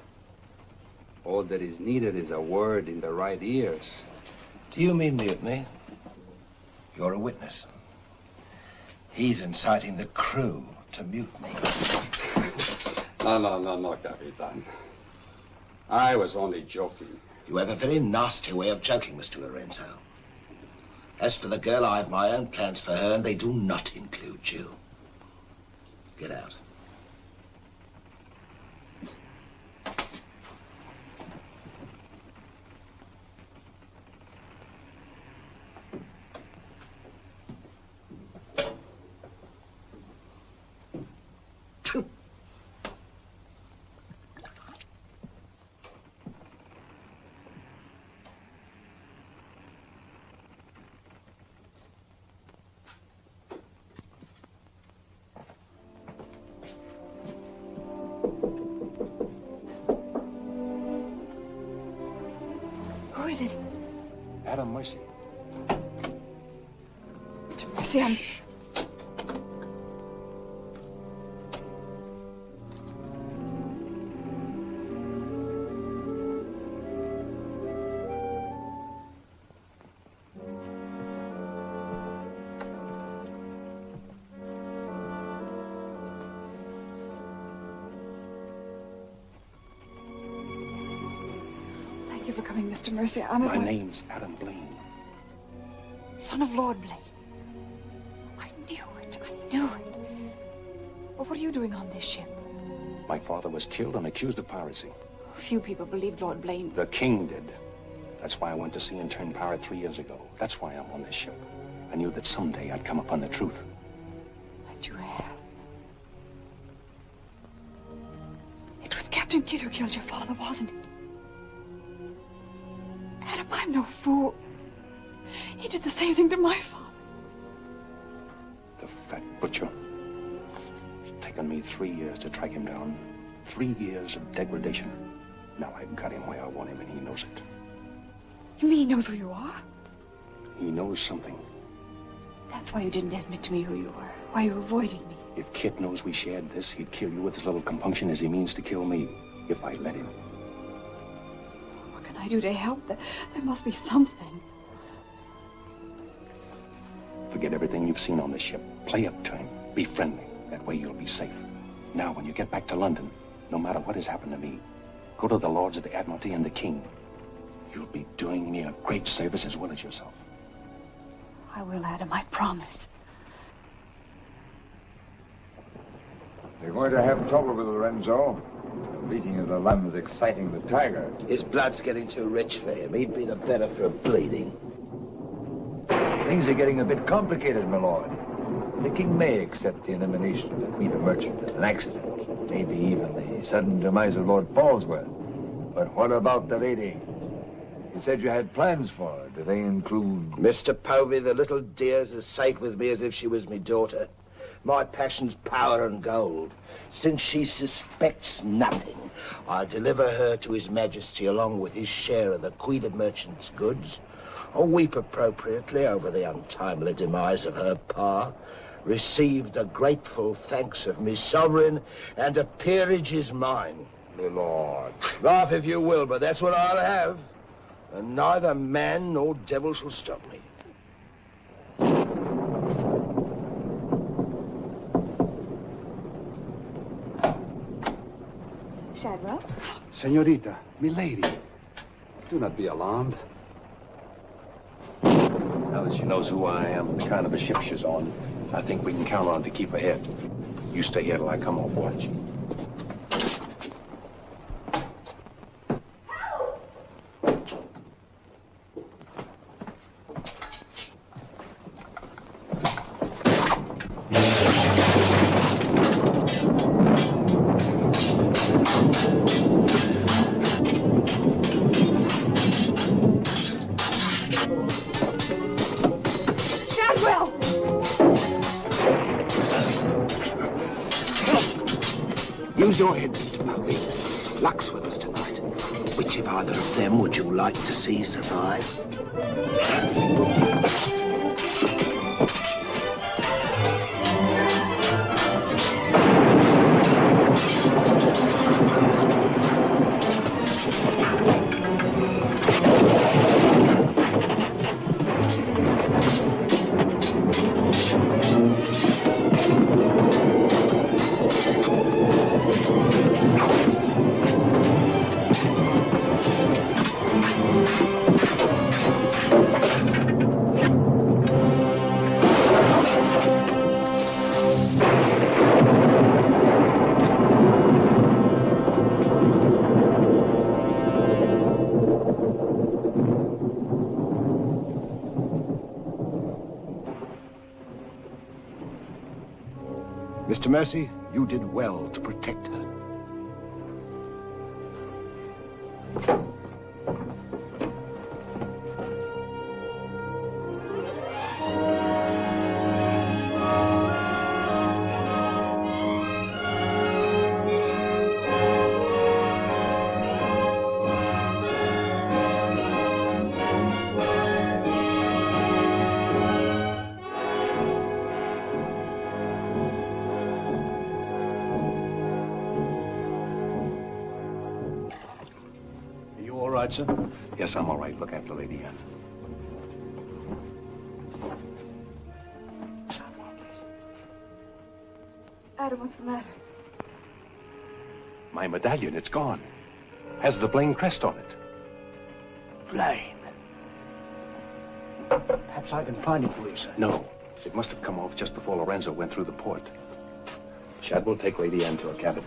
All that is needed is a word in the right ears. Do you mean mutiny? You're a witness. He's inciting the crew to mutiny. No, Capitan. I was only joking. You have a very nasty way of joking, Mr. Lorenzo. As for the girl, I have my own plans for her, and they do not include you. Get out. Who is it? Adam Mercy. Mr. Mercy, I'm... Thank you for coming, Mr. Mercy. My name's Adam Blaine. Son of Lord Blaine. I knew it. But what are you doing on this ship? My father was killed and accused of piracy. Few people believed Lord Blaine. The king did. That's why I went to sea and turned pirate 3 years ago. That's why I'm on this ship. I knew that someday I'd come upon the truth. And you have. It was Captain Kidd who killed your father, wasn't it? Adam, I'm no fool. He did the same thing to my father. The fat butcher. It's taken me 3 years to track him down. 3 years of degradation. Now I've got him where I want him, and he knows it. You mean he knows who you are? He knows something. That's why you didn't admit to me who you were. Why you avoided me. If Kit knows we shared this, he'd kill you with as little compunction as he means to kill me, if I let him. What can I do to help? There must be something. Forget everything you've seen on the ship. Play up to him. Be friendly. That way you'll be safe. Now, when you get back to London, no matter what has happened to me, go to the Lords of the Admiralty and the King. You'll be doing me a great service as well as yourself. I will, Adam. I promise. You're going to have trouble with Lorenzo. The beating of the lamb is exciting the tiger. His blood's getting too rich for him. He'd be the better for bleeding. Things are getting a bit complicated, my lord. The king may accept the elimination of the Queen of Merchant as an accident. Maybe even the sudden demise of Lord Falsworth. But what about the lady? You said you had plans for her. Do they include... Mr. Povey, the little dear's as safe with me as if she was me daughter. My passion's power and gold. Since she suspects nothing, I'll deliver her to His Majesty along with his share of the Queen of Merchant's goods. I'll weep appropriately over the untimely demise of her pa, receive the grateful thanks of me sovereign, and a peerage is mine. My lord. Laugh if you will, but that's what I'll have. And neither man nor devil shall stop me. Shadwell. Senorita, milady, do not be alarmed. Now that she knows who I am, the kind of a ship she's on, I think we can count on to keep ahead. You stay here till I come off watch. Use your head, Mr. Moby. Luck's with us tonight. Which of either of them would you like to see survive? Mr. Mercy, you did well to protect her. Sir? Yes, I'm all right. Look after Lady Anne. Adam, what's the matter? My medallion, it's gone. Has the Blaine crest on it. Blaine. Perhaps I can find it for you, sir. No. It must have come off just before Lorenzo went through the port. Shadwell, take Lady Anne to her cabin.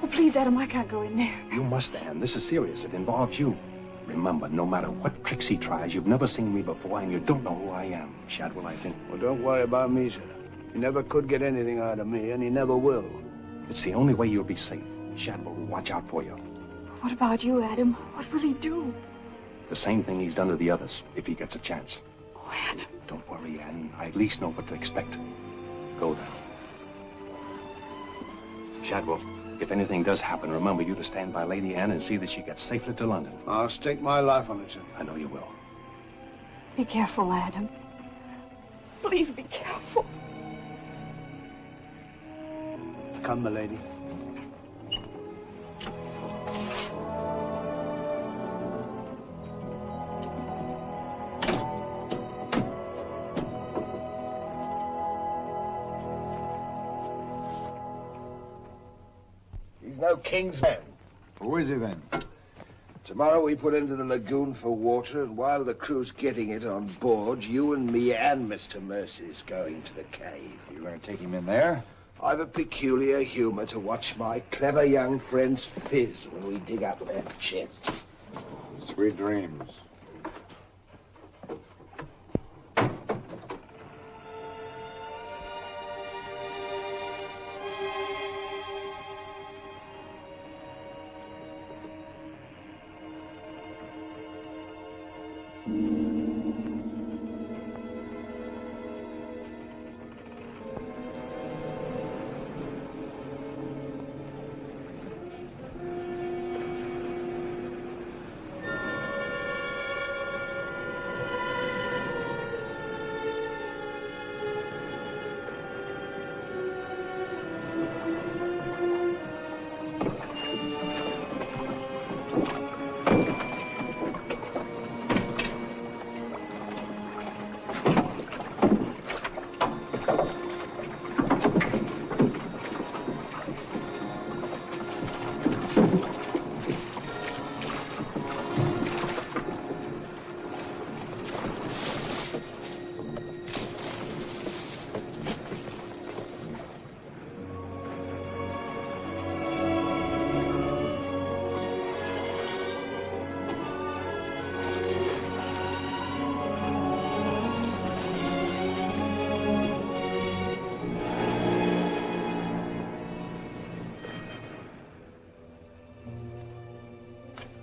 Oh, please, Adam, I can't go in there. You must, Anne. This is serious. It involves you. Remember, no matter what tricks he tries, you've never seen me before, and you don't know who I am. Shadwell, I think. Well, don't worry about me, sir. He never could get anything out of me, and he never will. It's the only way you'll be safe. Shadwell will watch out for you. What about you, Adam? What will he do? The same thing he's done to the others, if he gets a chance. Oh, Adam. Don't worry, Anne. I at least know what to expect. Go then. Shadwell, if anything does happen, remember you to stand by Lady Anne and see that she gets safely to London. I'll stake my life on it, sir. I know you will. Be careful, Adam. Please be careful. Come, my lady. He's no king's man. Who is he then? Tomorrow we put into the lagoon for water, and while the crew's getting it on board, you and me and Mr. Mercy's going to the cave. You're going to take him in there? I've a peculiar humor to watch my clever young friends fizz when we dig up their chests. Sweet dreams.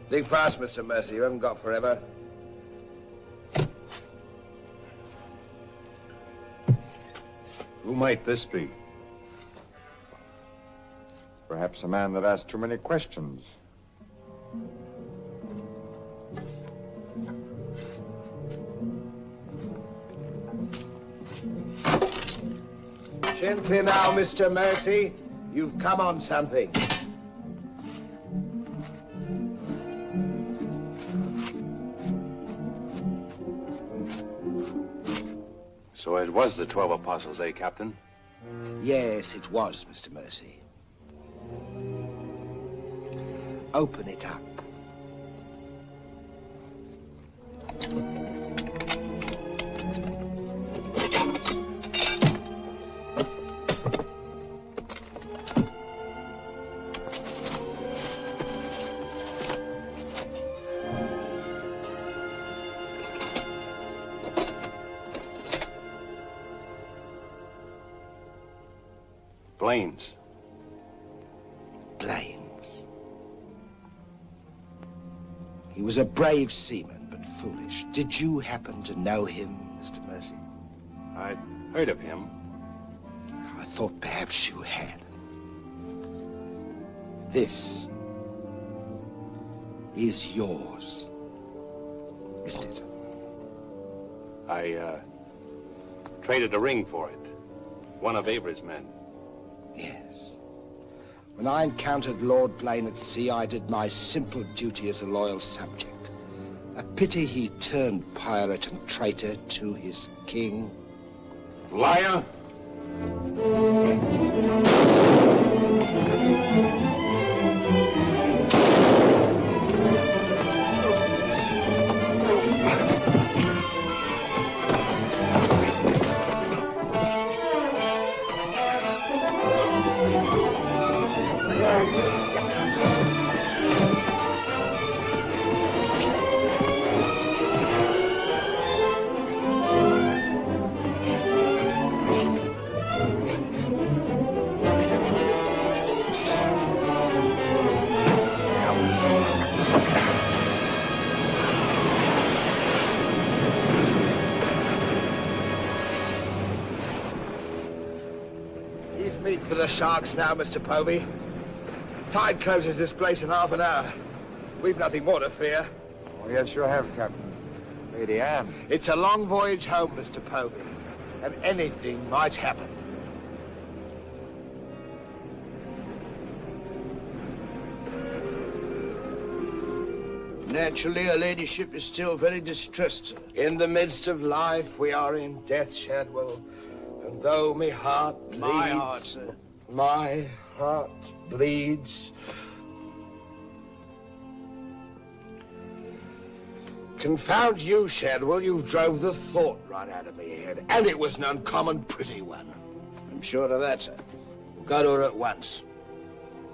Dig fast, Mr. Mercy. You haven't got forever. Who might this be? Perhaps a man that asked too many questions. Gently now, Mr. Mercy. You've come on something. So it was the 12 apostles, eh, Captain? Yes, it was, Mr. Mercy. Open it up. Blaines. Blaines. He was a brave seaman, but foolish. Did you happen to know him, Mr. Mercy? I'd heard of him. I thought perhaps you had. This is yours, isn't it? I, traded a ring for it. One of Avery's men. Yes. When I encountered Lord Blaine at sea, I did my simple duty as a loyal subject. A pity he turned pirate and traitor to his king. Liar! For the sharks now, Mr. Povey. Tide closes this place in half an hour. We've nothing more to fear. Oh, yes, you have, Captain. Lady Anne. It's a long voyage home, Mr. Povey, and anything might happen. Naturally, her ladyship is still very distressed, sir. In the midst of life, we are in death, Shadwell. And though my heart bleeds... My heart, sir. My heart bleeds. Confound you, Shadwell. You drove the thought right out of me head. And it was an uncommon pretty one. I'm sure of that, sir. We'll go to her at once.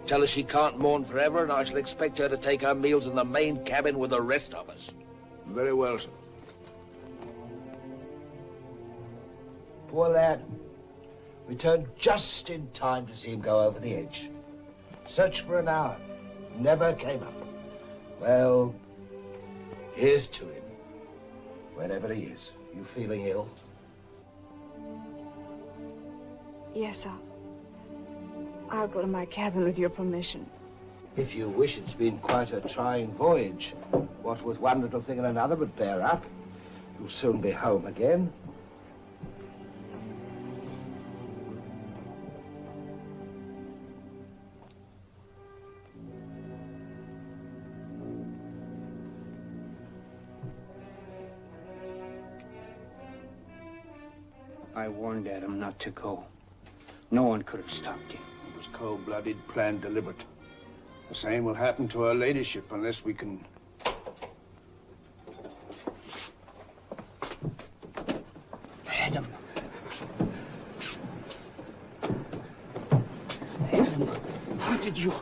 Tell her she can't mourn forever, and I shall expect her to take her meals in the main cabin with the rest of us. Very well, sir. Poor lad. Returned just in time to see him go over the edge. Searched for an hour. Never came up. Well, here's to him. Wherever he is. You feeling ill? Yes, sir. I'll go to my cabin with your permission. If you wish, it's been quite a trying voyage. What with one little thing and another, but bear up. You'll soon be home again. I warned Adam not to go. No one could have stopped him. It was cold-blooded, planned, deliberate. The same will happen to her ladyship unless we can... Adam. Adam, how did you...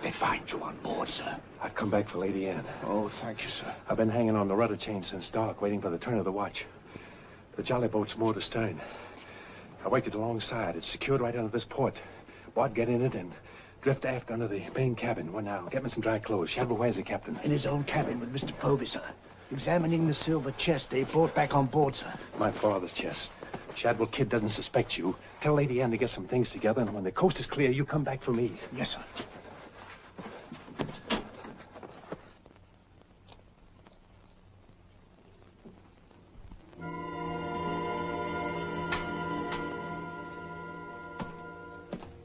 They find you on board, sir. I've come back for Lady Anne. Oh, thank you, sir. I've been hanging on the rudder chain since dark, waiting for the turn of the watch. The jolly boat's moored astern. I waited alongside. It's secured right under this port. Bart, get in it and Drift aft under the main cabin. Well, now, get me some dry clothes. Shadwell, where's the captain? In his own cabin with Mr. Povey, sir. Examining the silver chest they brought back on board, sir. My father's chest. Shadwell Kid doesn't suspect you. Tell Lady Anne to get some things together, and when the coast is clear, you come back for me. Yes, sir.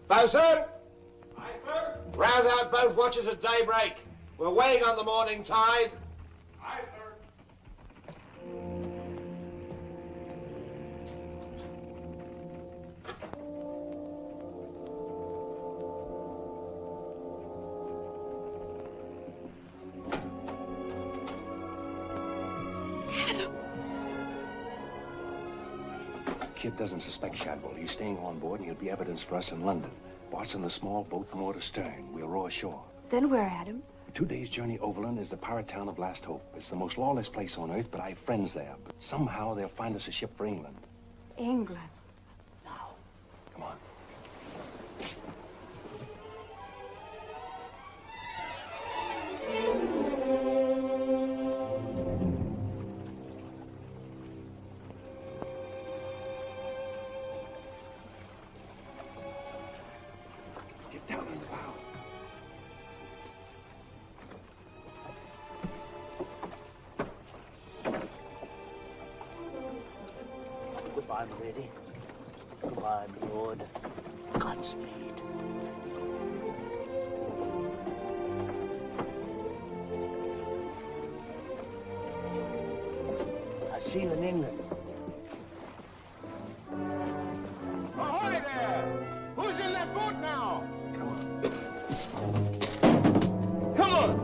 Bosun! Aye, sir? Rouse out both watches at daybreak. We're weighing on the morning tide. Aye, sir. Kid doesn't suspect Shadwell. He's staying on board, and he'll be evidence for us in London. Watching the small boat moored astern. We'll row ashore. Then where, Adam? 2 days' journey overland is the pirate town of Last Hope. It's the most lawless place on earth, but I have friends there. But somehow they'll find us a ship for England. England. Come on. Get down in the bow. Goodbye, my lady. Goodbye, my lord. Godspeed. I'll see you in England. Ahoy there! Who's in that boat now? Come on!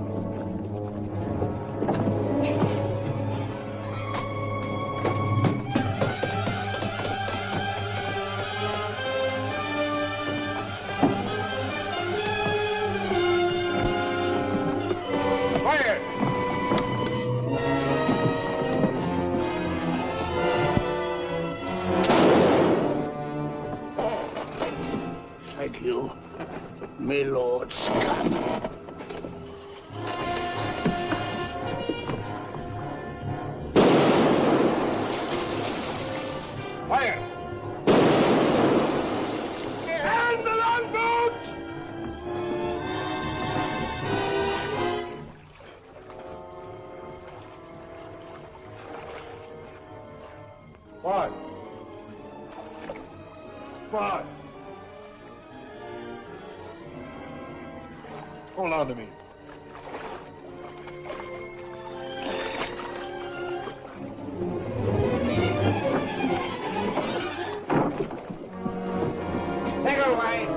Thank you, my lord scum. Fire! And the longboat! What? What? Hold on to me. Take her away.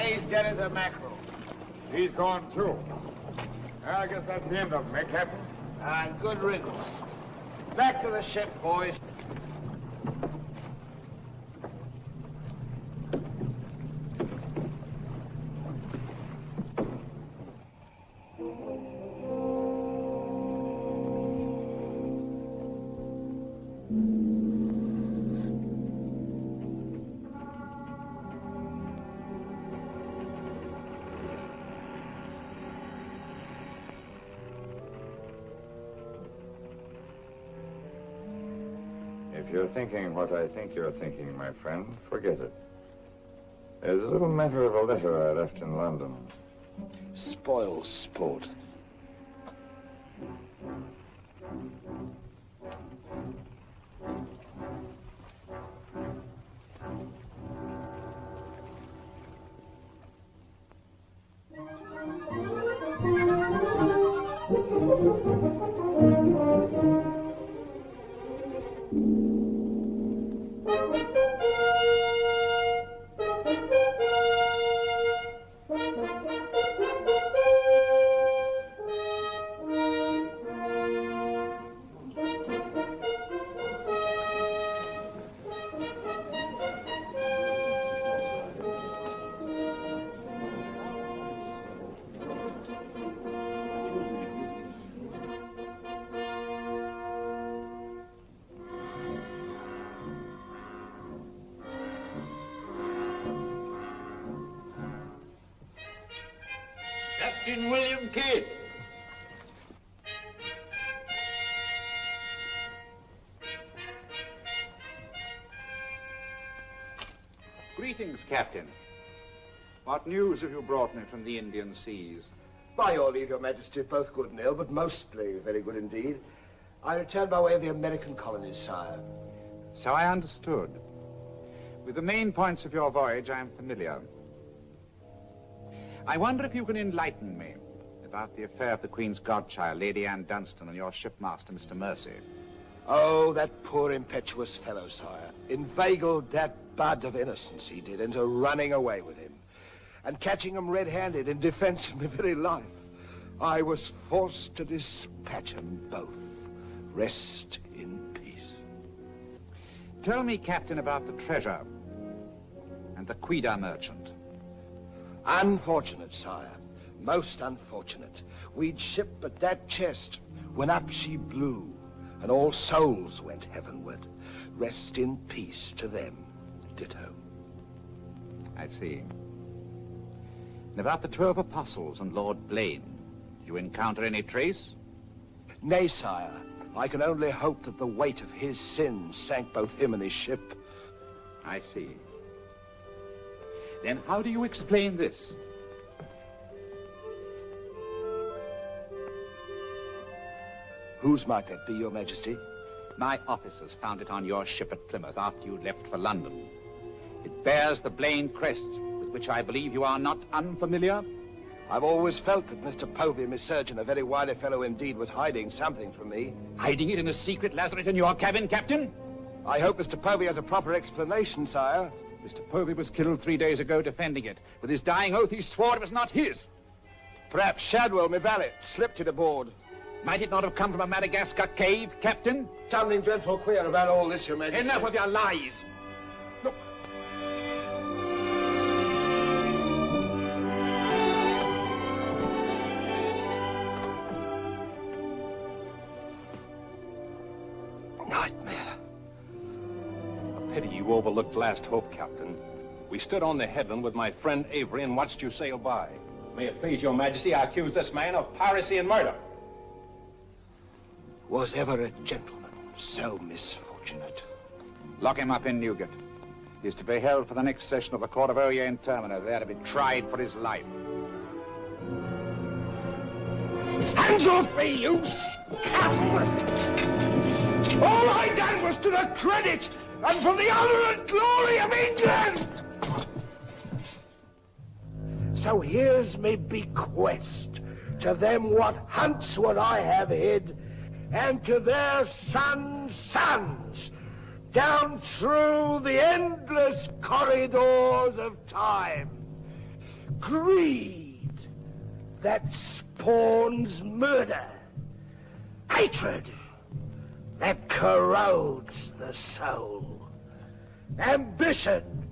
He's dead as a mackerel. He's gone too. I guess that's the end of him, eh, Captain? And good riddance. Back to the ship, boys. If you're thinking what I think you're thinking, my friend, forget it. There's a little matter of a letter I left in London. Spoil sport. Captain William Kidd. Greetings, Captain. What news have you brought me from the Indian seas? By your leave, Your Majesty, both good and ill, but mostly very good indeed. I returned by way of the American colonies, sire. So I understood. With the main points of your voyage, I am familiar. I wonder if you can enlighten me about the affair of the Queen's godchild, Lady Anne Dunstan, and your shipmaster, Mr. Mercy. Oh, that poor impetuous fellow, sire. Inveigled that bud of innocence he did into running away with him. And catching him red-handed in defense of my very life. I was forced to dispatch them both. Rest in peace. Tell me, Captain, about the treasure and the Quida merchant. Unfortunate, sire. Most unfortunate. We'd ship but that chest when up she blew, and all souls went heavenward. Rest in peace to them. Ditto. I see. And about the 12 apostles and Lord Blaine, did you encounter any trace? Nay, sire. I can only hope that the weight of his sins sank both him and his ship. I see. Then how do you explain this? Whose might that be, Your Majesty? My officers found it on your ship at Plymouth after you left for London. It bears the Blaine crest, with which I believe you are not unfamiliar. I've always felt that Mr. Povey, Miss Surgeon, a very wily fellow indeed, was hiding something from me. Hiding it in a secret lazaret in your cabin, Captain? I hope Mr. Povey has a proper explanation, sire. Mr. Povey was killed 3 days ago defending it. With his dying oath, he swore it was not his. Perhaps Shadwell, my valet, slipped it aboard. Might it not have come from a Madagascar cave, Captain? Something dreadful queer about all this, Your Majesty. Enough of your lies. Look. Nightmare. A pity you overlooked last hope, Captain. We stood on the headland with my friend Avery and watched you sail by. May it please your majesty, I accuse this man of piracy and murder. Was ever a gentleman so misfortunate? Lock him up in Newgate. He's to be held for the next session of the Court of Oyer in Termina, there to be tried for his life. Hands off me, you scoundrel! All I done was to the credit and for the honor and glory of England! So here's me bequest to them what hunts what I have hid, and to their sons, down through the endless corridors of time. Greed that spawns murder. Hatred that corrodes the soul. Ambition,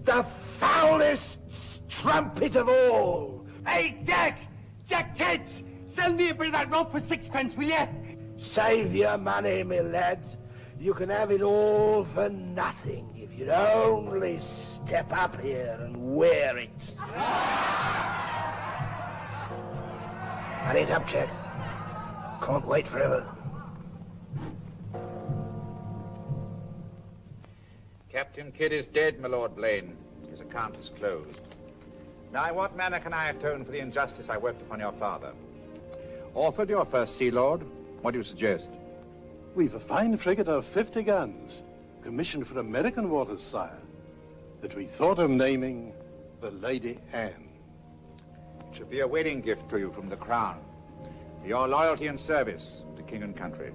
the foulest strumpet of all. Hey, Jack! Jack Kids! Sell me a bit of that rope for 6 pence, will you? Save your money, me lads. You can have it all for nothing if you'd only step up here and wear it. Hurry it up, Jack. Can't wait forever. Captain Kidd is dead, my Lord Blaine. His account is closed. Now, in what manner can I atone for the injustice I worked upon your father? Orford, your first Sea Lord, what do you suggest? We've a fine frigate of 50 guns, commissioned for American waters, sire, that we thought of naming the Lady Anne. It should be a wedding gift to you from the Crown, for your loyalty and service to king and country.